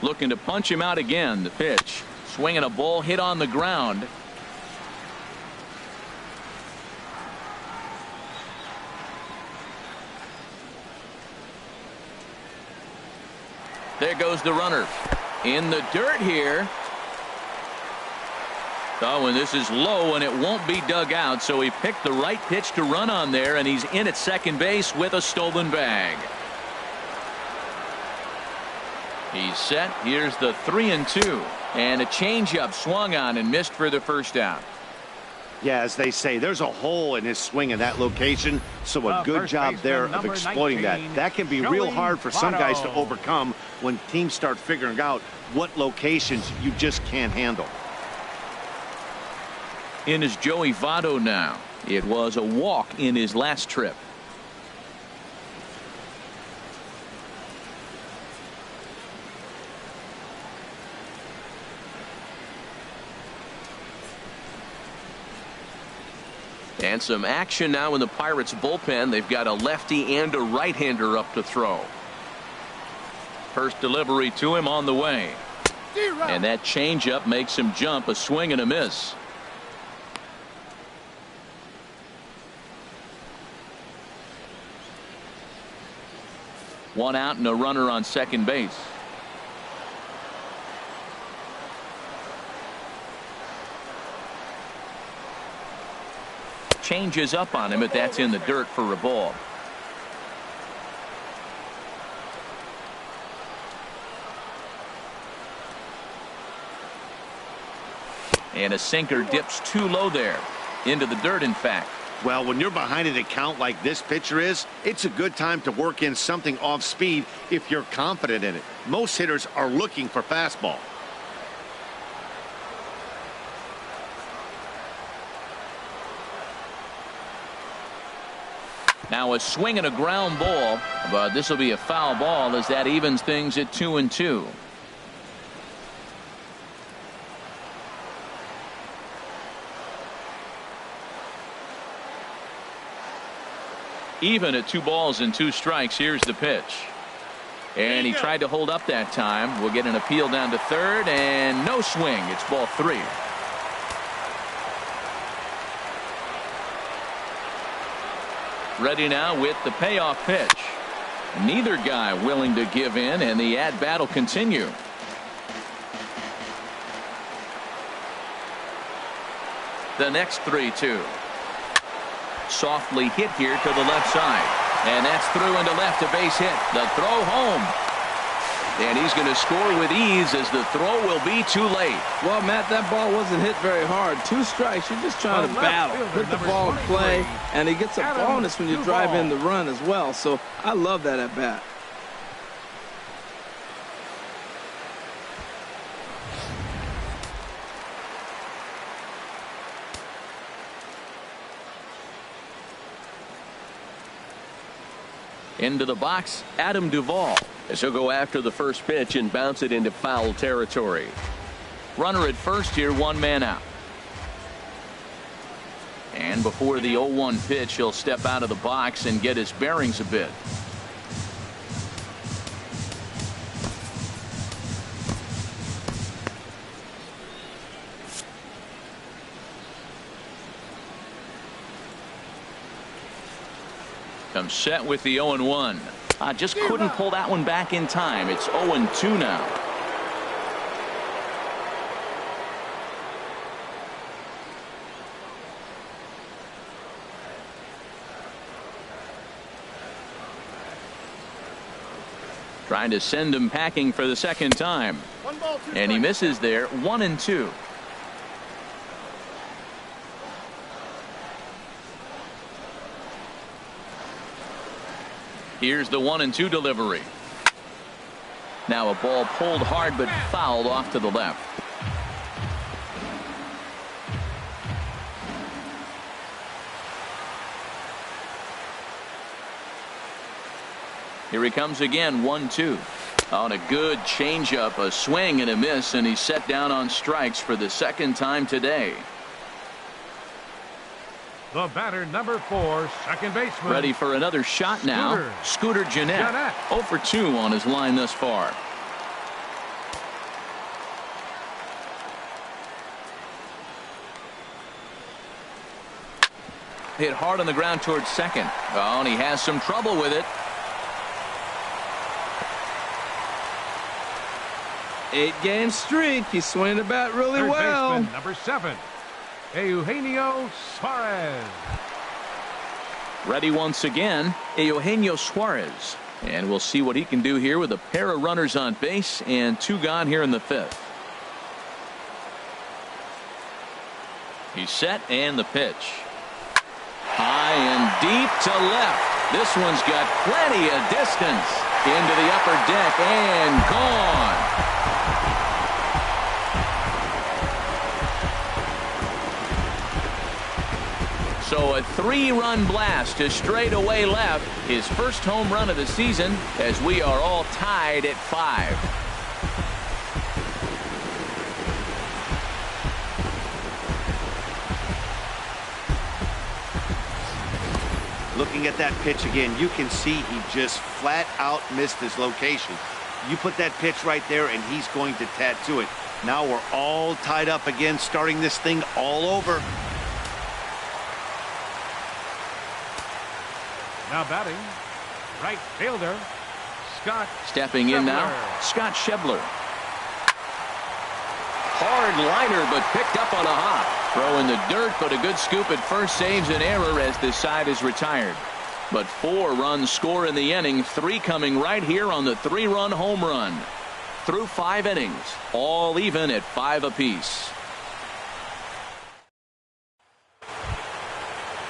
Looking to punch him out again. The pitch. Swinging a ball hit on the ground. There goes the runner. In the dirt here. Oh, and this is low, and it won't be dug out, so he picked the right pitch to run on there, and he's in at second base with a stolen bag. He's set. Here's the 3-2. And a changeup swung on and missed for the first out. Yeah, as they say, there's a hole in his swing in that location, so a good job there of exploiting that. That can be real hard for some guys to overcome when teams start figuring out what locations you just can't handle. In is Joey Votto now. It was a walk in his last trip. And some action now in the Pirates bullpen. They've got a lefty and a right-hander up to throw. First delivery to him on the way. And that changeup makes him jump. A swing and a miss. One out and a runner on second base. Changes up on him, but that's in the dirt for a ball. And a sinker dips too low there. Into the dirt, in fact. Well, when you're behind an account like this pitcher is, it's a good time to work in something off speed if you're confident in it. Most hitters are looking for fastball. Now a swing and a ground ball, but this will be a foul ball as that evens things at 2-2. Even at 2 balls and 2 strikes. Here's the pitch. And he tried to hold up that time. We'll get an appeal down to third, and no swing. It's ball 3. Ready now with the payoff pitch. Neither guy willing to give in, and the at-bat will continue. The next 3-2. Softly hit here to the left side. And that's through into left, a base hit. The throw home. And he's going to score with ease as the throw will be too late. Well, Matt, that ball wasn't hit very hard. 2 strikes. You're just trying to battle. Put the ball in play, and he gets a bonus when you drive in the run as well. So I love that at bat. Into the box, Adam Duvall. As he'll go after the first pitch and bounce it into foul territory. Runner at first here, 1 man out. And before the 0-1 pitch, he'll step out of the box and get his bearings a bit. Comes set with the 0-1. Just couldn't pull that one back in time. It's 0-2 now. Trying to send him packing for the second time. 1 ball, 2 And he strikes. misses there. 1-2. Here's the 1-2 delivery. Now a ball pulled hard but fouled off to the left. Here he comes again. 1-2. On a good changeup, a swing and a miss, and he's set down on strikes for the second time today. The batter, number 4, second baseman. Ready for another shot now. Scooter Gennett. 0 for 2 on his line thus far. Hit hard on the ground towards second. Oh, and he has some trouble with it. 8-game streak. He's swinging the bat really Third well. baseman, number 7, Eugenio Suarez. Ready once again, Eugenio Suarez. And we'll see what he can do here with a pair of runners on base and 2 gone here in the 5th. He's set, and the pitch. High and deep to left. This one's got plenty of distance. Into the upper deck and gone. So a 3-run blast to straightaway left. His first home run of the season, as we are all tied at 5. Looking at that pitch again, you can see he just flat out missed his location. You put that pitch right there and he's going to tattoo it. Now we're all tied up again, starting this thing all over. Now batting, right fielder, Scott Stepping in now, Scott Schebler. Hard liner, but picked up on a hop. Throw in the dirt, but a good scoop at first saves an error as this side is retired. But 4 runs score in the inning, 3 coming right here on the 3-run home run. Through 5 innings, all even at 5 apiece.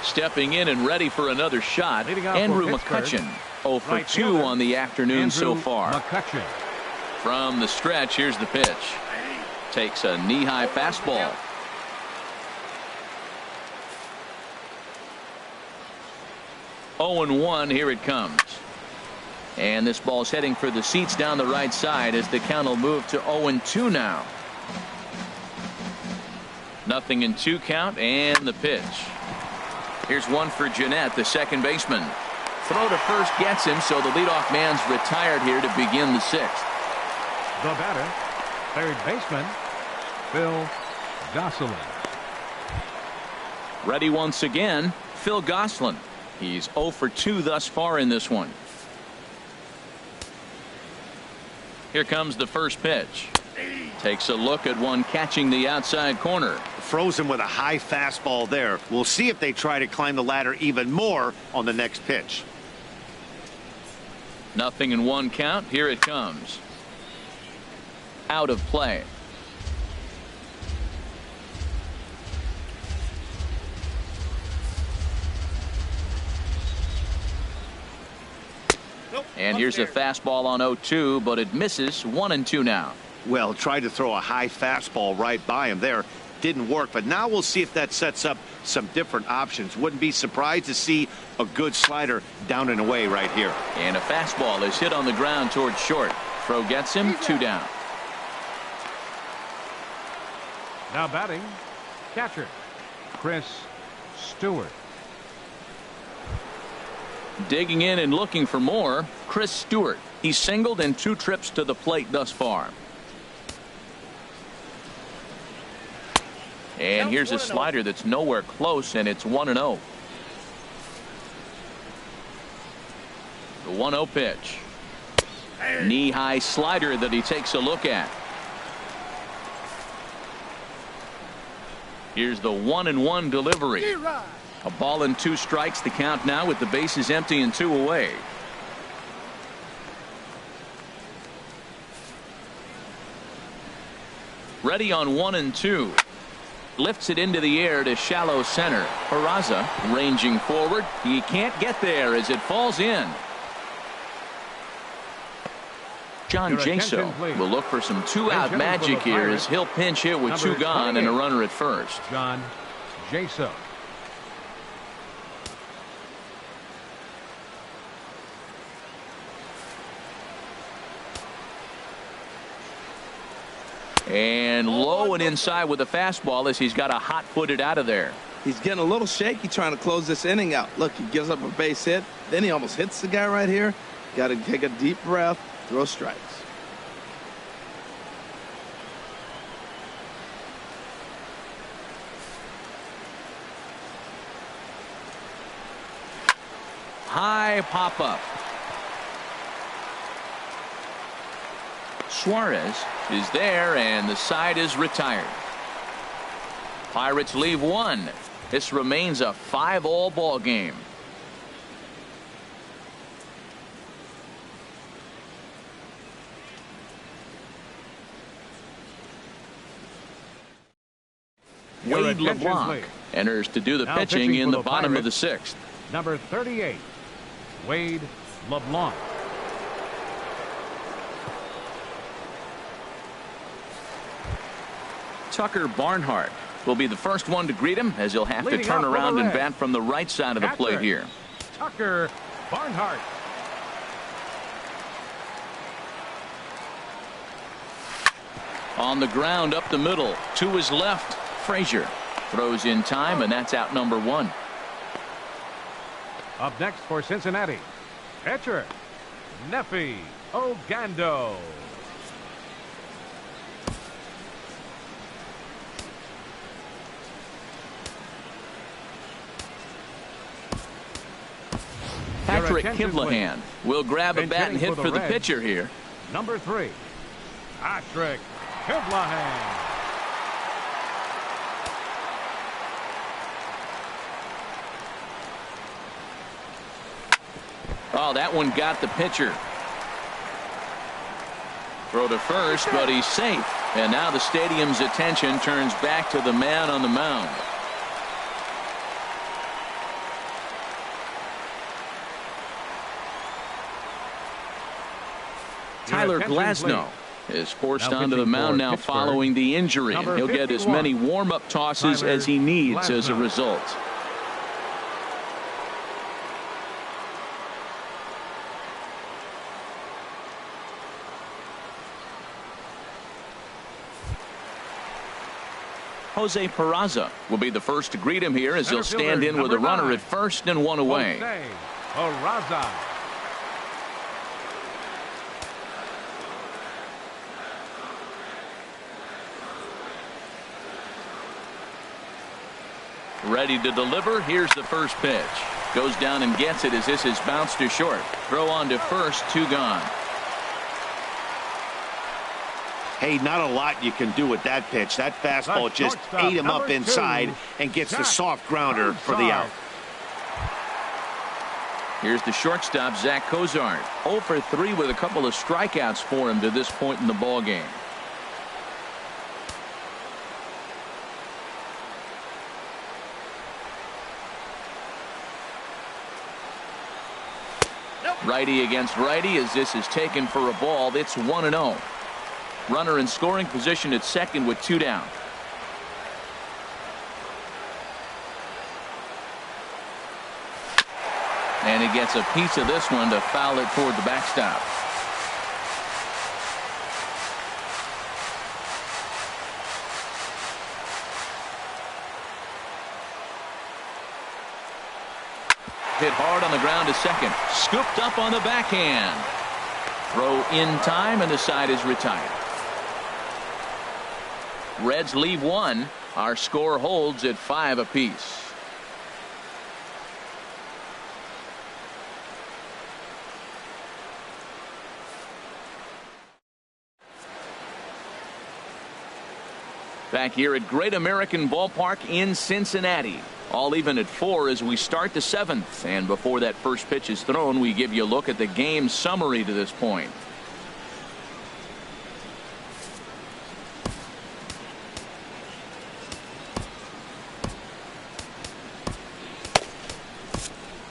Stepping in and ready for another shot, Andrew McCutchen. 0 for 2 on the afternoon so far. McCutchen. From the stretch, here's the pitch. Takes a knee-high fastball. 0-1, here it comes. And this ball's heading for the seats down the right side as the count will move to 0-2 now. 0-2 count, and the pitch. Here's one for Gennett, the second baseman. Throw to first gets him, so the leadoff man's retired here to begin the 6th. The batter, third baseman, Phil Gosselin. Ready once again, Phil Gosselin. He's 0 for 2 thus far in this one. Here comes the first pitch. Takes a look at one catching the outside corner. Frozen with a high fastball there. We'll see if they try to climb the ladder even more on the next pitch. 0-1 count. Here it comes. Out of play. And here's a fastball on 0-2, but it misses. 1-2 now. Well, tried to throw a high fastball right by him there. Didn't work, but now we'll see if that sets up some different options. Wouldn't be surprised to see a good slider down and away right here. And a fastball is hit on the ground towards short. Throw gets him. 2 down. Now batting, catcher, Chris Stewart. Digging in and looking for more, Chris Stewart. He's singled in 2 trips to the plate thus far. And here's a slider that's nowhere close, and it's 1-0. The 1-0 pitch. Knee-high slider that he takes a look at. Here's the 1-1 delivery. A ball and 2 strikes, the count now with the bases empty and 2 away. Ready on 1-2. Lifts it into the air to shallow center. Peraza ranging forward. He can't get there as it falls in. John Jaso will look for some two-out magic here as he'll pinch hit with two gone and a runner at first. John Jaso. And low and inside with a fastball as he's got a hot-footed out of there. He's getting a little shaky trying to close this inning out. Look, he gives up a base hit. Then he almost hits the guy right here. Got to take a deep breath, throw strikes. High pop-up. Suarez is there, and the side is retired. Pirates leave one. This remains a 5-all ball game. Wade LeBlanc enters to do the pitching in the bottom of the 6th. Number 38, Wade LeBlanc. Tucker Barnhart will be the first one to greet him as he'll have to turn around and bat from the right side of the plate here. Tucker Barnhart. On the ground up the middle to his left. Frazier throws in time, and that's out number 1. Up next for Cincinnati, pitcher Nefi Ogando. Patrick Kivlahan will grab a bat and hit for the pitcher here. Number 3, Patrick Kivlahan. Oh, that one got the pitcher. Throw to first, but he's safe. And now the stadium's attention turns back to the man on the mound. Tyler Glasnow is forced onto the mound now following the injury, and he'll get as many warm-up tosses as he needs as a result. Jose Peraza will be the first to greet him here as he'll stand in with a runner at first and one away. Peraza. Ready to deliver. Here's the first pitch. Goes down and gets it as this is bounced to short. Throw on to first, two gone. Hey, not a lot you can do with that pitch. That fastball just ate him up inside and gets the soft grounder for the out. Here's the shortstop, Zach Cozart. 0 for 3 with a couple of strikeouts for him to this point in the ball game. Righty against righty as this is taken for a ball. It's 1-0. Runner in scoring position at second with 2 down. And he gets a piece of this one to foul it toward the backstop. Hit hard on the ground to second. Scooped up on the backhand. Throw in time, and the side is retired. Reds leave one. Our score holds at 5 apiece. Back here at Great American Ballpark in Cincinnati. All even at 4 as we start the 7th. And before that first pitch is thrown, we give you a look at the game summary to this point.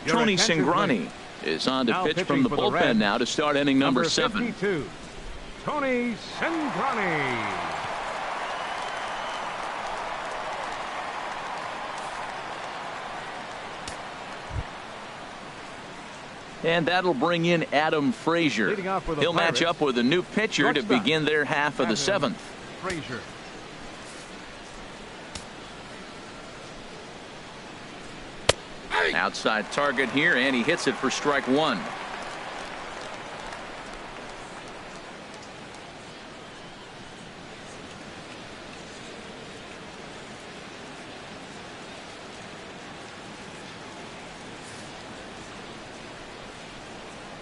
Tony Cingrani is on to pitch from the bullpen now to start inning number 7. 52, Tony Cingrani. And that'll bring in Adam Frazier. He'll match up with a new pitcher to begin their half of the 7th. Frazier. Outside target here, and he hits it for strike 1.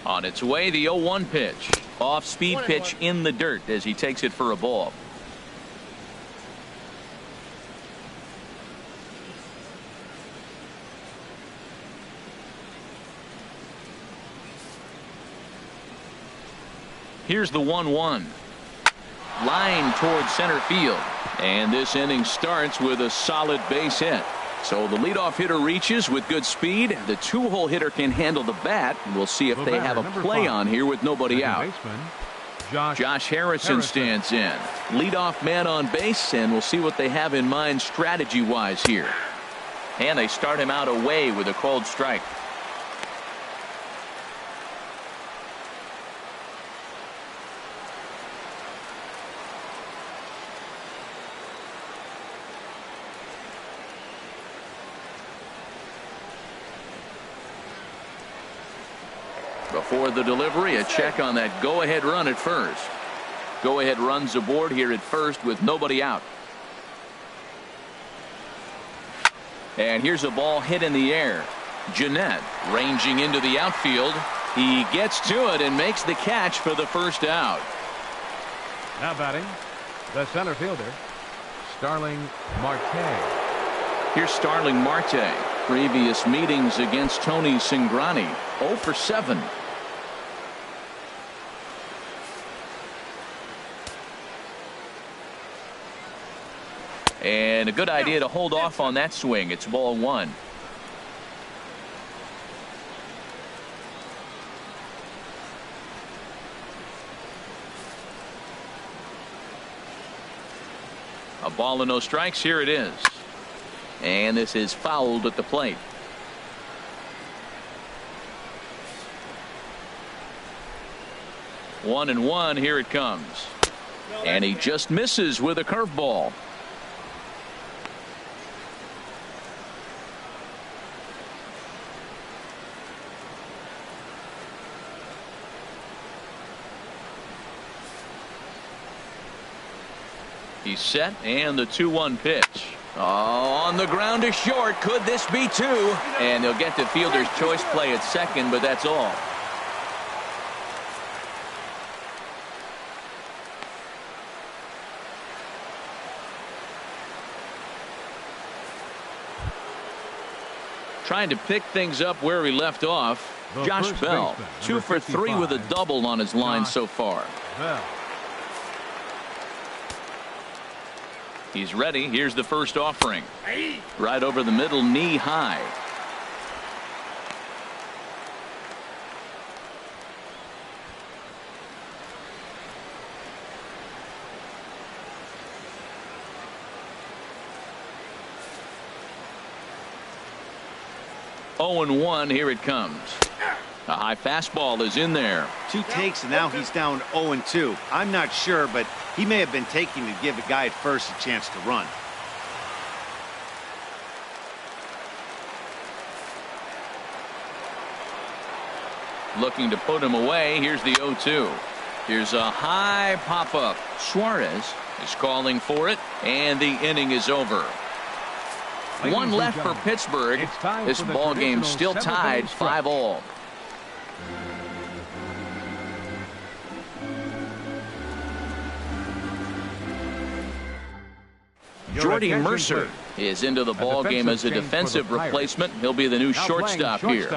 On its way, the 0-1 pitch. Off-speed pitch in the dirt as he takes it for a ball. Here's the 1-1. Line towards center field. And this inning starts with a solid base hit. So the leadoff hitter reaches with good speed. The 2-hole hitter can handle the bat. We'll see if they have a play on here with nobody out. Josh Harrison stands in. Leadoff man on base, and we'll see what they have in mind strategy-wise here. And they start him out away with a called strike. Before the delivery, a check on that go-ahead run at first. Go-ahead runs aboard here at first with nobody out. And here's a ball hit in the air. Jeanette ranging into the outfield. He gets to it and makes the catch for the first out. Now batting, the center fielder, Starling Marte. Here's Starling Marte. Previous meetings against Tony Cingrani. 0 for 7. And a good idea to hold off on that swing. It's ball 1. A ball and no strikes. Here it is. And this is fouled at the plate. One and one. Here it comes. And he just misses with a curveball. He's set, and the 2-1 pitch. Oh, on the ground to short. Could this be 2? And they'll get to fielder's choice play at second, but that's all. Trying to pick things up where we left off. Josh Bell, 2 for 3 with a double on his line so far. He's ready. Here's the first offering. Right over the middle, knee high. Oh and 1. Here it comes. A high fastball is in there. 2 takes, and now he's down 0-2. I'm not sure, but he may have been taking to give a guy at first a chance to run. Looking to put him away. Here's the 0-2. Here's a high pop-up. Suarez is calling for it, and the inning is over. 1 left for Pittsburgh. This ball game still tied 5-all. Jordy Mercer is into the ball game as a defensive replacement. He'll be the new shortstop here.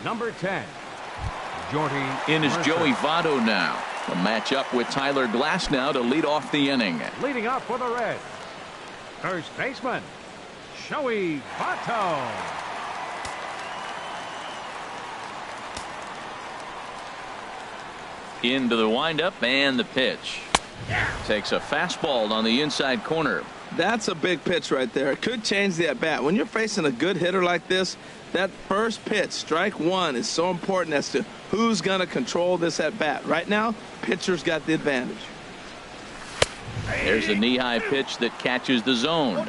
Number 10, Jordy in is Mercer. Joey Votto now. A matchup with Tyler Glass now to lead off the inning. Leading off for the Reds, first baseman, Joey Votto. Into the windup and the pitch. Takes a fastball on the inside corner. That's a big pitch right there. It could change the at-bat. When you're facing a good hitter like this, that first pitch, strike one, is so important as to who's going to control this at-bat. Right now, pitcher's got the advantage. There's a knee-high pitch that catches the zone.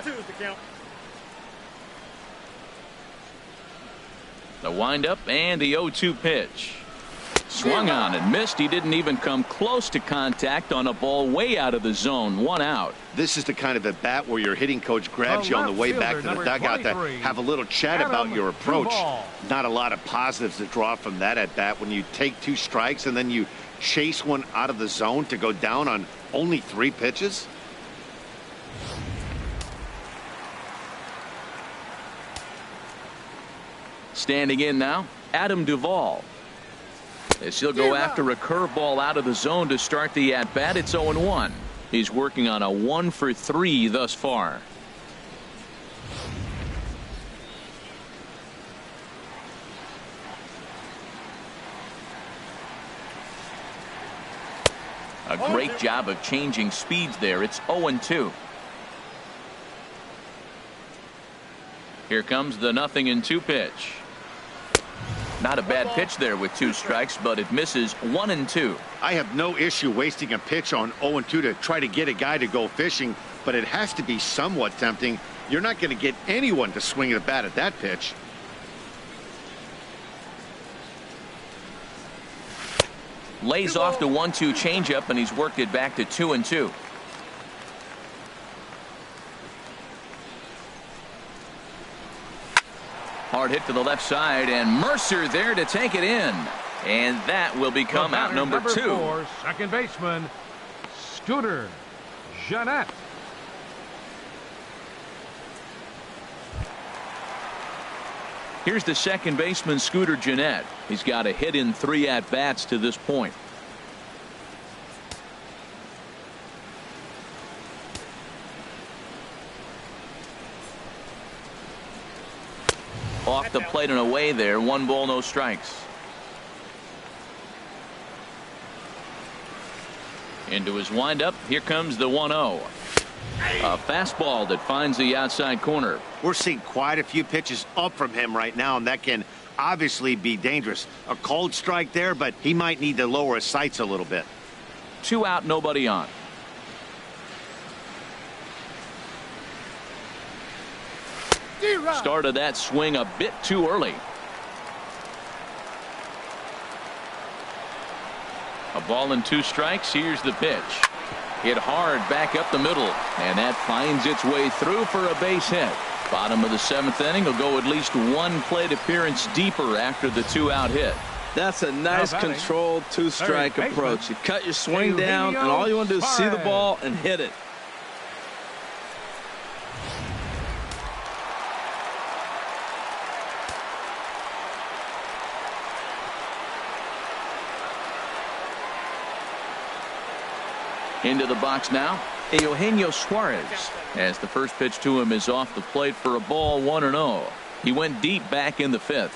The windup and the 0-2 pitch. Swung on and missed. He didn't even come close to contact on a ball way out of the zone. 1 out. This is the kind of at bat where your hitting coach grabs you on the way back to the dugout to have a little chat about your approach. Not a lot of positives to draw from that at bat when you take 2 strikes and then you chase one out of the zone to go down on only 3 pitches. Standing in now, Adam Duvall. As he'll go after a curveball out of the zone to start the at-bat. It's 0-1. He's working on a 1-for-3 thus far. A great job of changing speeds there. It's 0-2. Here comes the 0-2 pitch. Not a bad pitch there with 2 strikes, but it misses. 1-2. I have no issue wasting a pitch on 0-2 to try to get a guy to go fishing, but it has to be somewhat tempting. You're not going to get anyone to swing the bat at that pitch. Lays off the 1-2 changeup, and he's worked it back to 2-2. Hard hit to the left side, and Mercer there to take it in. And that will become out number 2. 4, second baseman, Scooter Gennett. Here's the second baseman, Scooter Gennett. He's got a hit in 3 at-bats to this point. Off the plate and away there. 1 ball, no strikes. Into his windup. Here comes the 1-0. A fastball that finds the outside corner. We're seeing quite a few pitches up from him right now, and that can obviously be dangerous. A cold strike there, but he might need to lower his sights a little bit. 2 out, nobody on. Started that swing a bit too early. A ball and 2 strikes. Here's the pitch. Hit hard back up the middle, and that finds its way through for a base hit. Bottom of the 7th inning. Will go at least 1 plate appearance deeper after the 2-out hit. That's a nice controlled 2-strike approach. You cut your swing down, and all you want to do is see the ball and hit it. Into the box now, Eugenio Suarez, as the first pitch to him is off the plate for a ball. 1-0. He went deep back in the 5th.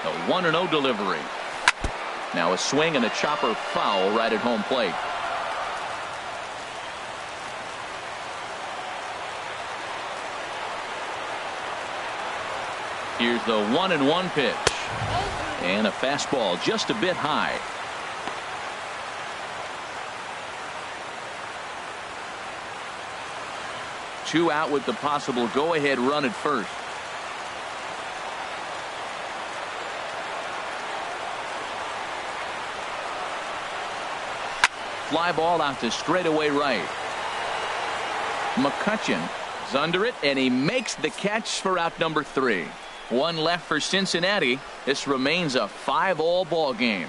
A 1-0 delivery. Now a swing and a chopper foul right at home plate. Here's the 1-1 pitch. And a fastball just a bit high. Two out with the possible go-ahead run at first. Fly ball out to straightaway right. McCutcheon is under it, and he makes the catch for out number 3. 1 left for Cincinnati. This remains a 5-all ball game.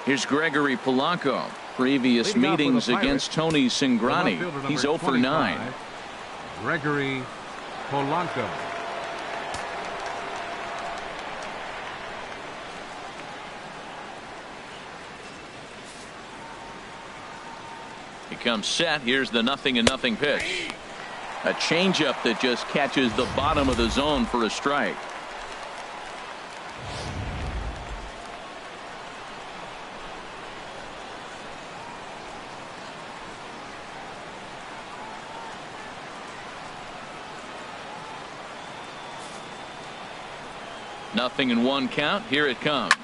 Here's Gregory Polanco. Previous meetings against Tony Cingrani. He's 0 for 9. Gregory Polanco. He comes set. Here's the 0-0 pitch. A changeup that just catches the bottom of the zone for a strike. Nothing in one count. Here it comes.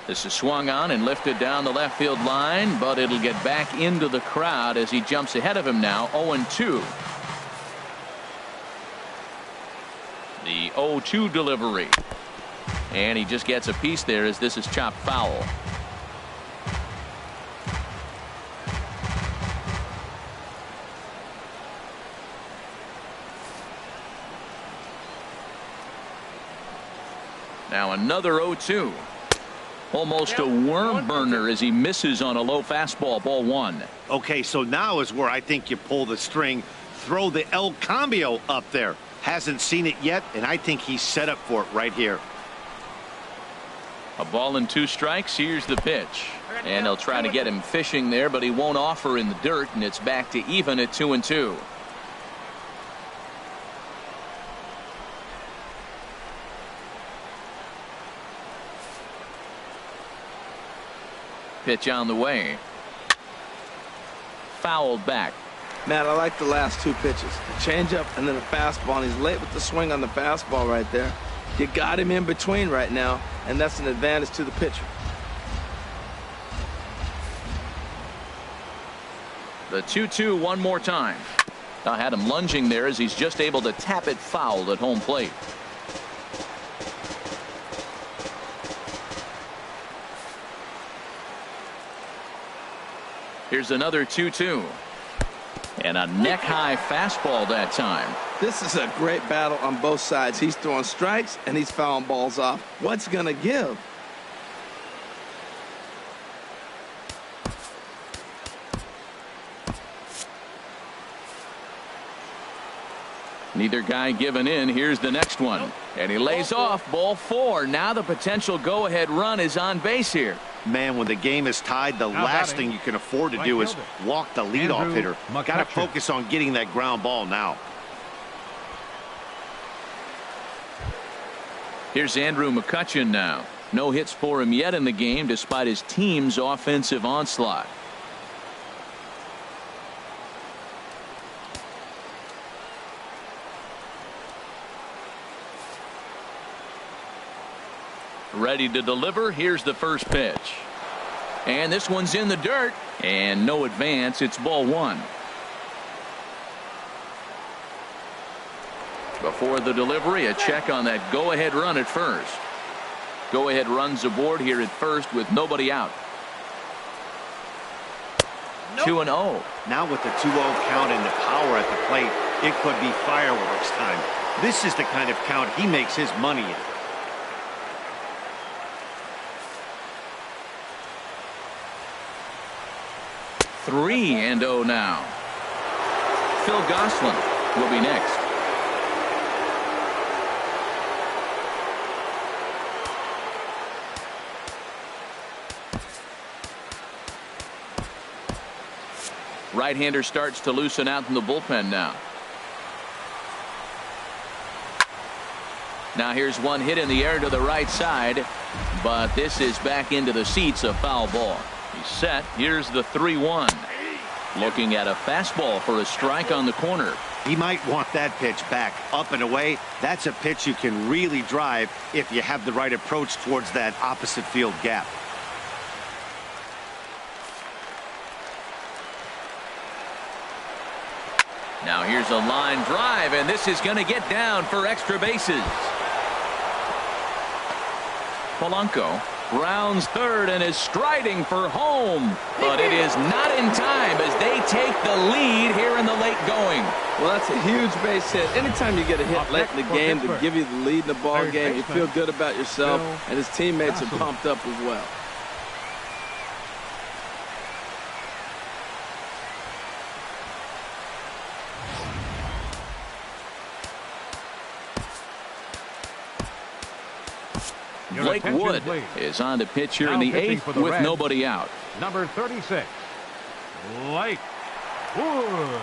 This is swung on and lifted down the left field line, but it'll get back into the crowd as he jumps ahead of him now. 0-2. The 0-2 delivery. And he just gets a piece there as this is chopped foul. Now another 0-2. Almost a worm burner as he misses on a low fastball. Ball 1. Okay, so now is where I think you pull the string. Throw the El Cambio up there. Hasn't seen it yet, and I think he's set up for it right here. A ball and 2 strikes. Here's the pitch. And they'll try to get him fishing there, but he won't offer in the dirt, and it's back to even at 2-2. Pitch on the way. Fouled back. Matt, I like the last 2 pitches. A changeup and then a fastball. And he's late with the swing on the fastball right there. You got him in between right now, and that's an advantage to the pitcher. The 2-2 one more time. I had him lunging there as he's just able to tap it foul at home plate. Here's another 2-2. And a neck-high fastball that time. This is a great battle on both sides. He's throwing strikes and he's fouling balls off. What's going to give? Neither guy giving in. Here's the next one. And he lays off. Ball 4. Now the potential go-ahead run is on base here. Man, when the game is tied, the last thing you can afford to do is walk the leadoff hitter. Got to focus on getting that ground ball now. Here's Andrew McCutchen now. No hits for him yet in the game despite his team's offensive onslaught. Ready to deliver. Here's the first pitch. And this one's in the dirt. And no advance. It's ball 1. Before the delivery, a check on that go-ahead run at first. Go-ahead runs aboard here at first with nobody out. 2-0. Now with the 2-0 count and the power at the plate, it could be fireworks time. This is the kind of count he makes his money in. Three and 0 now. Phil Gosselin will be next. Right-hander starts to loosen out in the bullpen now. Now here's one hit in the air to the right side, but this is back into the seats. A foul ball. He's set. Here's the 3-1. Looking at a fastball for a strike on the corner. He might want that pitch back up and away. That's a pitch you can really drive if you have the right approach towards that opposite field gap. Now here's a line drive, and this is going to get down for extra bases. Polanco rounds third and is striding for home, but it is not in time as they take the lead here in the late going. Well, that's a huge base hit. Anytime you get a hit late in the game to give you the lead in the ball game, you feel good about yourself, and his teammates are pumped up as well. Blake Wood is on the pitch here in the 8th with nobody out. Number 36, Blake. Wood.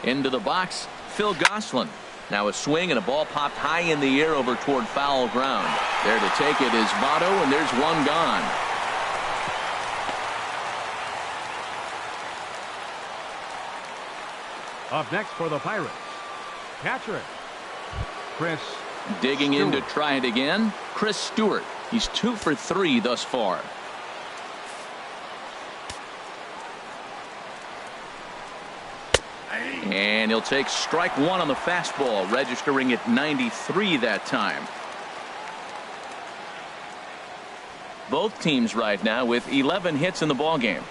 Into the box, Phil Gosselin. Now a swing and a ball popped high in the air over toward foul ground. There to take it is Votto, and there's one gone. Up next for the Pirates, catcher Chris Digging in to Stewart. try it again, Chris Stewart. He's 2 for 3 thus far. And he'll take strike one on the fastball, registering at 93 that time. Both teams right now with 11 hits in the ballgame.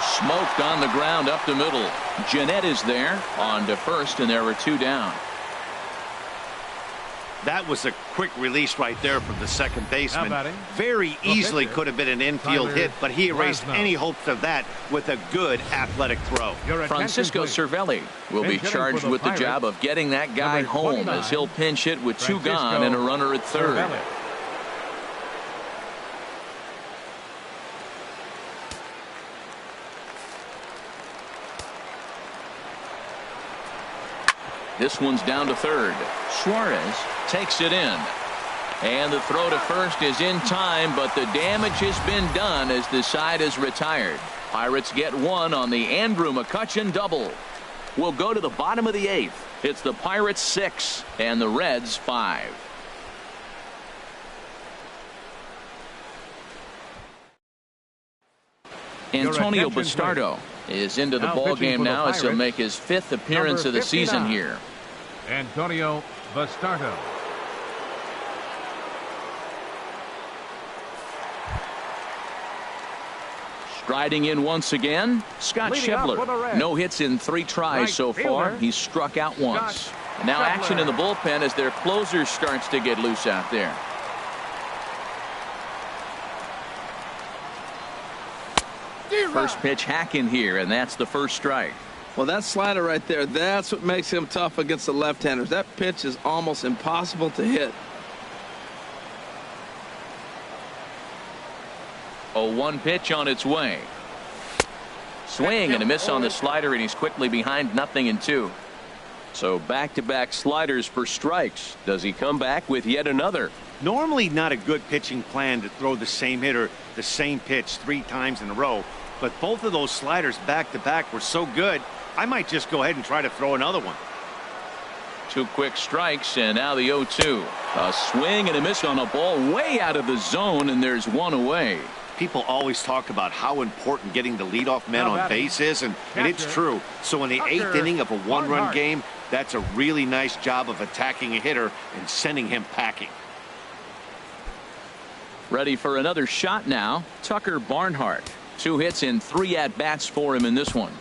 Smoked on the ground up the middle. Jeanette is there on to first, and there were 2 down. That was a quick release right there from the second baseman. batting? Very easily pitcher, could have been an infield Tyler hit, but he erased Glasnow. any hopes of that with a good athletic throw. Your attention, Francisco please. Cervelli will be Pinch hitting charged for the with the Pirates, job of getting that guy number home 29, as he'll pinch hit with 2 Francisco gone and a runner at third. Cervelli. This one's down to third. Suarez takes it in. And the throw to first is in time, but the damage has been done as the side is retired. Pirates get 1 on the Andrew McCutchen double. We'll go to the bottom of the 8th. It's the Pirates 6 and the Reds 5. Antonio attention, Bastardo is into the Now ball pitching game for the now as he'll Pirates, make his 5th appearance number of the season 59. here. Antonio Bastardo. Striding in once again, Scott Leading off for the Schebler. Reds. No hits in 3 tries Right so far. fielder, He's struck out once. Scott And now Schebler. action in the bullpen as their closer starts to get loose out there. First pitch hack in here, and that's the first strike. Well, that slider right there, that's what makes him tough against the left-handers. That pitch is almost impossible to hit. 0-1 pitch on its way. Swing and a miss on the slider, and he's quickly behind 0-2. So back-to-back sliders for strikes. Does he come back with yet another? Normally not a good pitching plan to throw the same hitter the same pitch 3 times in a row, but both of those sliders back-to-back were so good, I might just go ahead and try to throw another one. 2 quick strikes, and now the 0-2. A swing and a miss on a ball way out of the zone, and there's 1 away. People always talk about how important getting the leadoff man on base is, and it's true. So in the 8th inning of a 1-run game, that's a really nice job of attacking a hitter and sending him packing. Ready for another shot now, Tucker Barnhart. 2 hits in 3 at-bats for him in this one.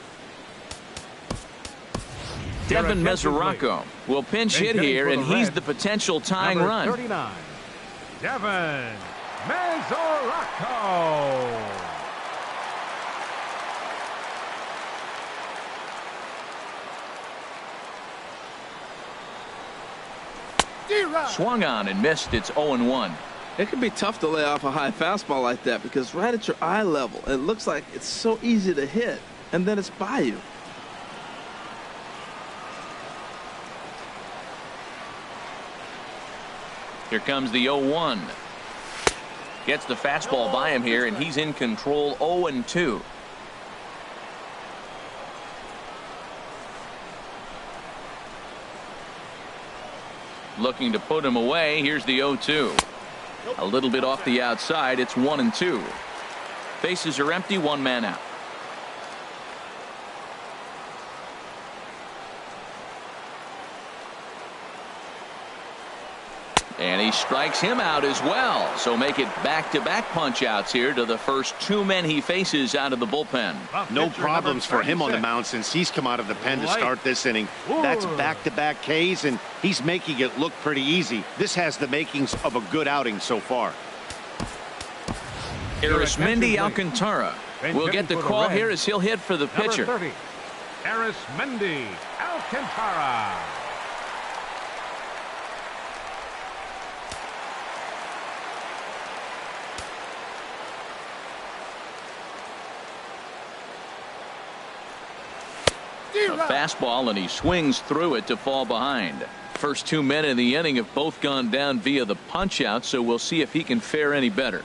Devin Mesoraco will pinch hit here, and he's the potential tying Number run. 39, Devin Mesoraco. Swung on and missed. It's 0-1. It can be tough to lay off a high fastball like that because right at your eye level, it looks like it's so easy to hit, and then it's by you. Here comes the 0-1. Gets the fastball by him here, and he's in control. 0-2. Looking to put him away. Here's the 0-2. A little bit off the outside. It's 1-2. Bases are empty. 1 man out. And he strikes him out as well. So make it back-to-back punch-outs here to the first 2 men he faces out of the bullpen. No problems for him on the mound since he's come out of the pen to start this inning. That's back-to-back Ks, and he's making it look pretty easy. This has the makings of a good outing so far. Arismendi Alcantara will get the call here as he'll hit for the pitcher. Number 30, Arismendi Alcantara. A fastball, and he swings through it to fall behind. First 2 men in the inning have both gone down via the punch out, so we'll see if he can fare any better.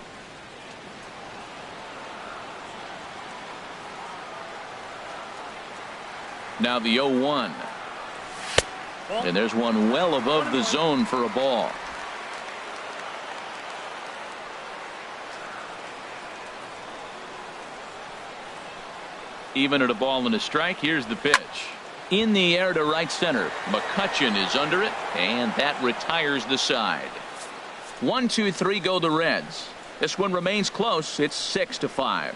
Now the 0-1. And there's one well above the zone for a ball. Even at a ball and a strike, here's the pitch. In the air to right center. McCutchen is under it, and that retires the side. 1-2-3 go the Reds. This one remains close. It's 6-5.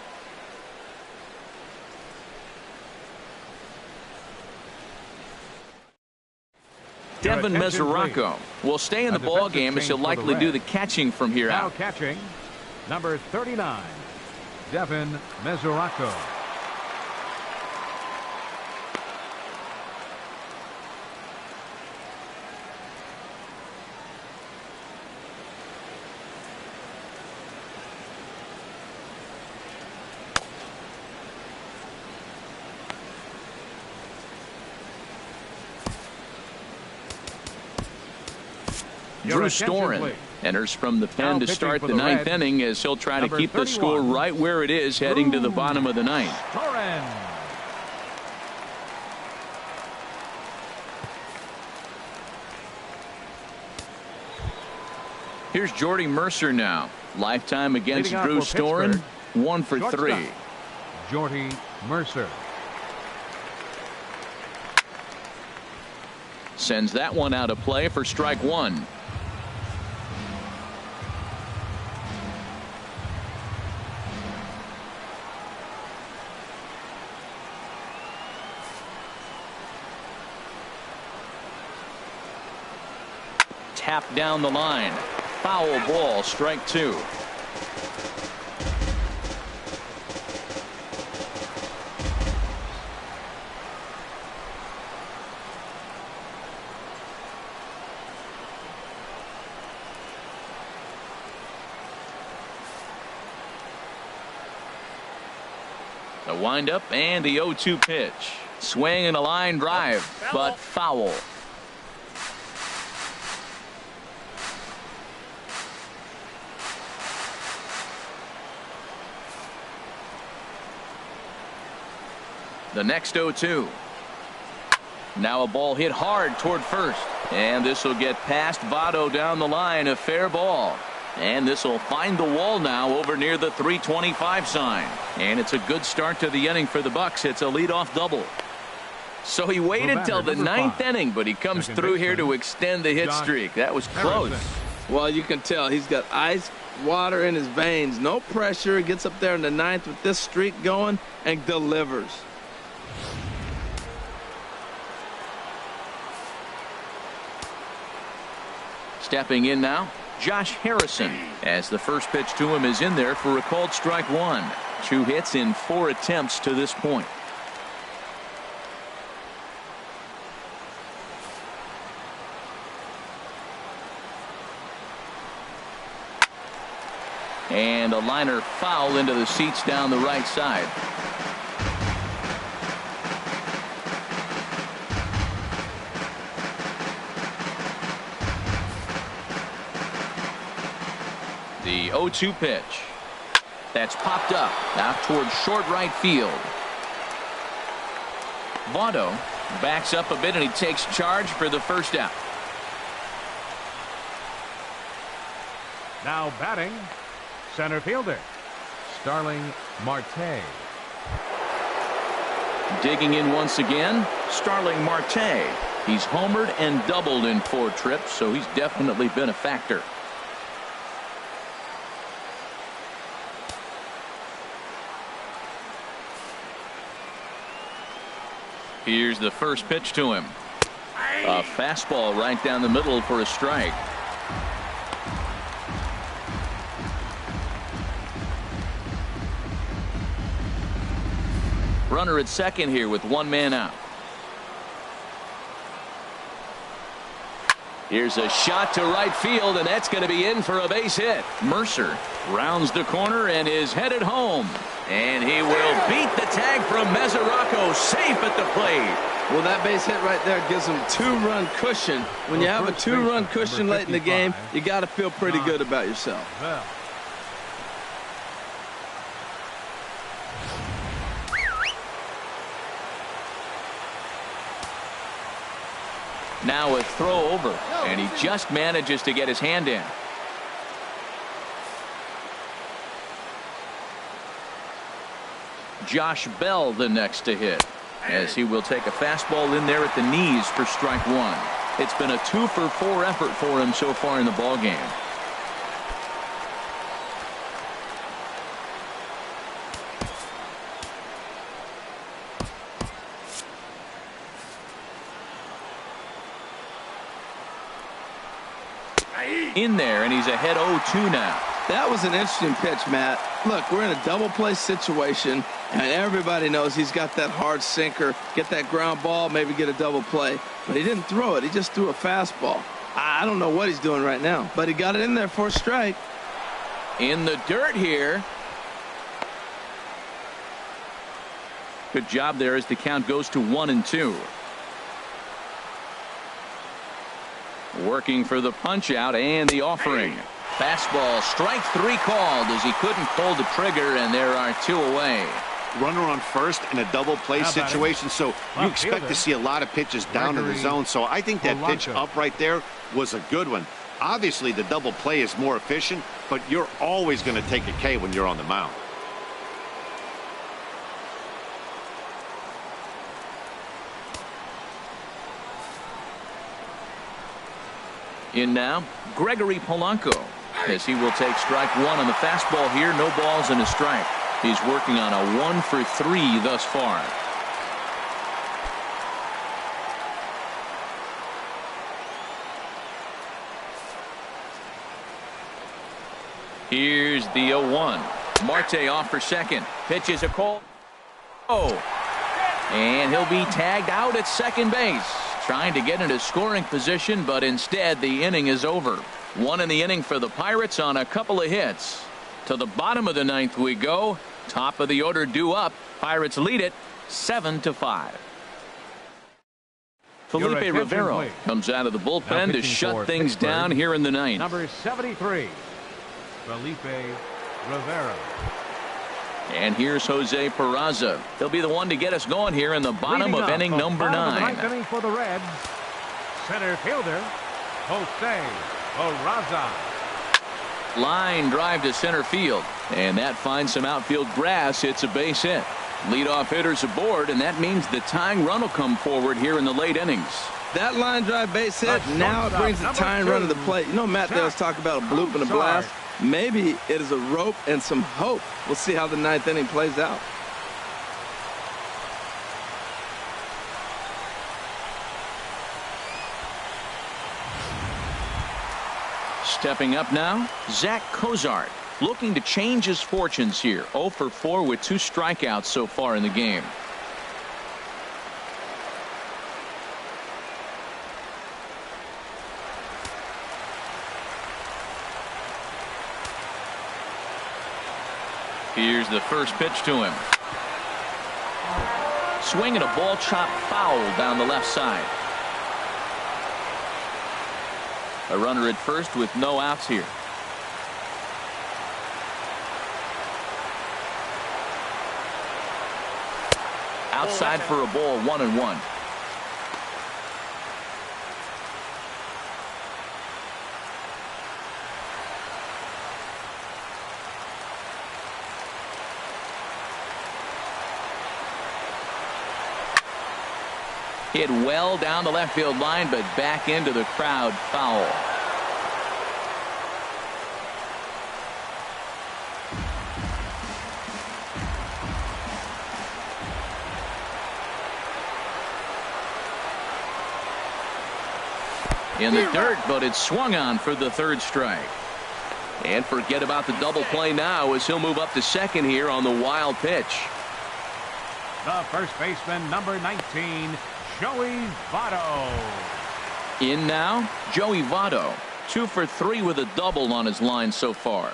Devin Mesoraco will stay in the ball game as he'll likely do the catching from here now out. Catching, number 39, Devin Mesoraco. Drew Storen enters from the pen to start the ninth inning as he'll try to keep the score right where it is heading to the bottom of the ninth. Here's Jordy Mercer now. Lifetime against Drew Storen. 1 for 3. Jordy Mercer. Sends that one out of play for strike 1. Tapped down the line. Foul ball, strike 2. The windup and the 0-2 pitch. Swing and a line drive, but foul. The next 0-2. Now a ball hit hard toward first. And this will get past Votto down the line. A fair ball. And this will find the wall now over near the 325 sign. And it's a good start to the inning for the Bucks. It's a leadoff double. So he waited till the ninth inning, but he comes through here to extend the hit streak. That was close. Well, you can tell he's got ice water in his veins. No pressure. He gets up there in the ninth with this streak going and delivers. Stepping in now, Josh Harrison, as the first pitch to him is in there for a called strike 1. 2 hits in 4 attempts to this point. And a liner foul into the seats down the right side. The 0-2 pitch. That's popped up out towards short right field. Votto backs up a bit and he takes charge for the first out. Now batting, center fielder Starling Marte. Digging in once again, Starling Marte. He's homered and doubled in 4 trips, so he's definitely been a factor. Here's the first pitch to him. A fastball right down the middle for a strike. Runner at second here with one man out. Here's a shot to right field, and that's going to be in for a base hit. Mercer rounds the corner and is headed home. And he will beat the tag from Mesoraco, safe at the plate. Well, that base hit right there gives him 2-run cushion. When you have a 2-run cushion late in the game, you got to feel pretty good about yourself. Now a throw over, and he just manages to get his hand in. Josh Bell the next to hit, as he will take a fastball in there at the knees for strike one. It's been a 2-for-4 effort for him so far in the ballgame. In there, and he's ahead 0-2 now. That was an interesting pitch, Matt. Look, we're in a double play situation, and everybody knows he's got that hard sinker. Get that ground ball, maybe get a double play. But he didn't throw it. He just threw a fastball. I don't know what he's doing right now, but he got it in there for a strike. In the dirt here. Good job there as the count goes to 1-2. Working for the punch out and the offering. Fastball, strike three called as he couldn't pull the trigger, and there are two away. Runner on first in a double play situation, so you expect to see a lot of pitches down in the zone. So I think that pitch up right there was a good one. Obviously, the double play is more efficient, but you're always going to take a K when you're on the mound. In now, Gregory Polanco, as he will take strike one on the fastball here. No balls and a strike. He's working on a 1-for-3 thus far. Here's the 0-1. Marte off for second. Pitches a call. Oh, and he'll be tagged out at second base. Trying to get into scoring position, but instead the inning is over. One in the inning for the Pirates on a couple of hits. To the bottom of the ninth we go. Top of the order due up. Pirates lead it 7-5. Felipe Rivero comes out of the bullpen to shut things down here in the ninth. Number 73, Felipe Rivero. And here's Jose Peraza. He'll be the one to get us going here in the bottom of inning number 9. Ninth inning for the Reds, center fielder Jose Peraza. Line drive to center field, and that finds some outfield grass. It's a base hit. Leadoff hitters aboard, and that means the tying run will come forward here in the late innings. That line drive base hit, now it brings the tying run to the plate. You know, Matt, they was talking about a bloop and a blast. Maybe it is a rope and some hope. We'll see how the ninth inning plays out. Stepping up now, Zach Cozart, looking to change his fortunes here. 0-for-4 with 2 strikeouts so far in the game. Here's the first pitch to him. Swinging a ball chopped foul down the left side. A runner at first with no outs here. Outside for a ball, 1-1. Hit well down the left field line, but back into the crowd, foul. In the dirt, but it's swung on for the third strike. And forget about the double play now as he'll move up to second here on the wild pitch. the first baseman, number 19, Joey Votto. In now, Joey Votto. 2 for 3 with a double on his line so far.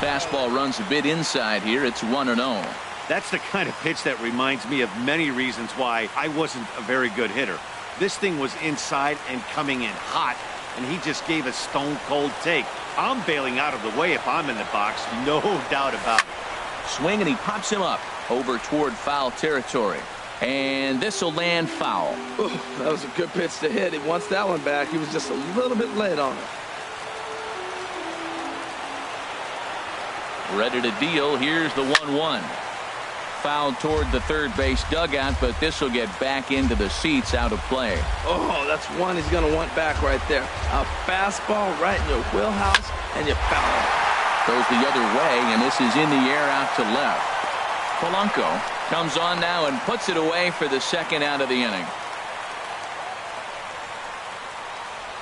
Fastball runs a bit inside here. It's 1-0. That's the kind of pitch that reminds me of many reasons why I wasn't a very good hitter. This thing was inside and coming in hot, and he just gave a stone-cold take. I'm bailing out of the way if I'm in the box, no doubt about it. Swing, and he pops him up over toward foul territory. And this will land foul. Ooh, that was a good pitch to hit. He wants that one back. He was just a little bit late on it. Ready to deal. Here's the 1-1. Fouled toward the third base dugout, but this will get back into the seats, out of play. Oh, that's one he's going to want back right there. A fastball right in your wheelhouse, and you foul him. Goes the other way, and this is in the air out to left. Polanco comes on now and puts it away for the second out of the inning.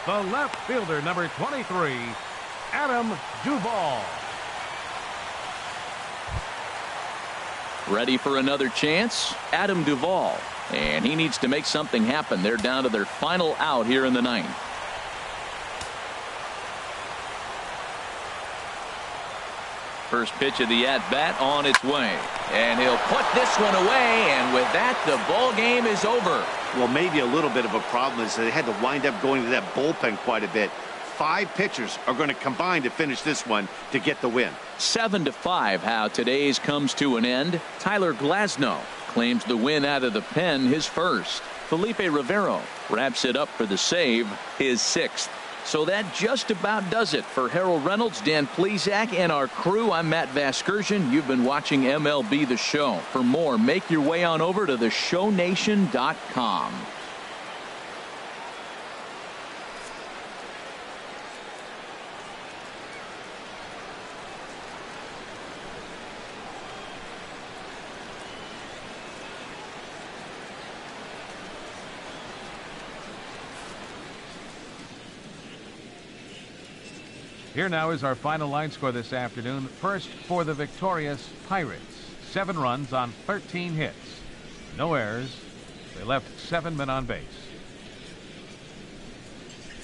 The left fielder, number 23, Adam Duvall. Ready for another chance? Adam Duvall. And he needs to make something happen. They're down to their final out here in the ninth. First pitch of the at-bat on its way. And he'll put this one away, and with that, the ball game is over. Well, maybe a little bit of a problem is they had to wind up going to that bullpen quite a bit. 5 pitchers are going to combine to finish this one to get the win. 7-5 how today's comes to an end. Tyler Glasnow claims the win out of the pen, his first. Felipe Rivero wraps it up for the save, his 6th. So that just about does it for Harold Reynolds, Dan Plesac, and our crew. I'm Matt Vasgersian. You've been watching MLB The Show. For more, make your way on over to theshownation.com. Here now is our final line score this afternoon. First for the victorious Pirates. 7 runs on 13 hits. No errors. They left 7 men on base.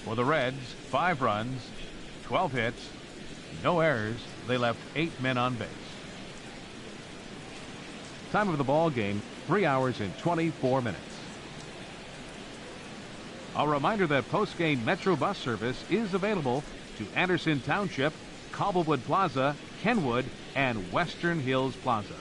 For the Reds, 5 runs, 12 hits, no errors. They left 8 men on base. Time of the ball game, 3 hours and 24 minutes. A reminder that post-game Metro bus service is available to Anderson Township, Cobblewood Plaza, Kenwood, and Western Hills Plaza.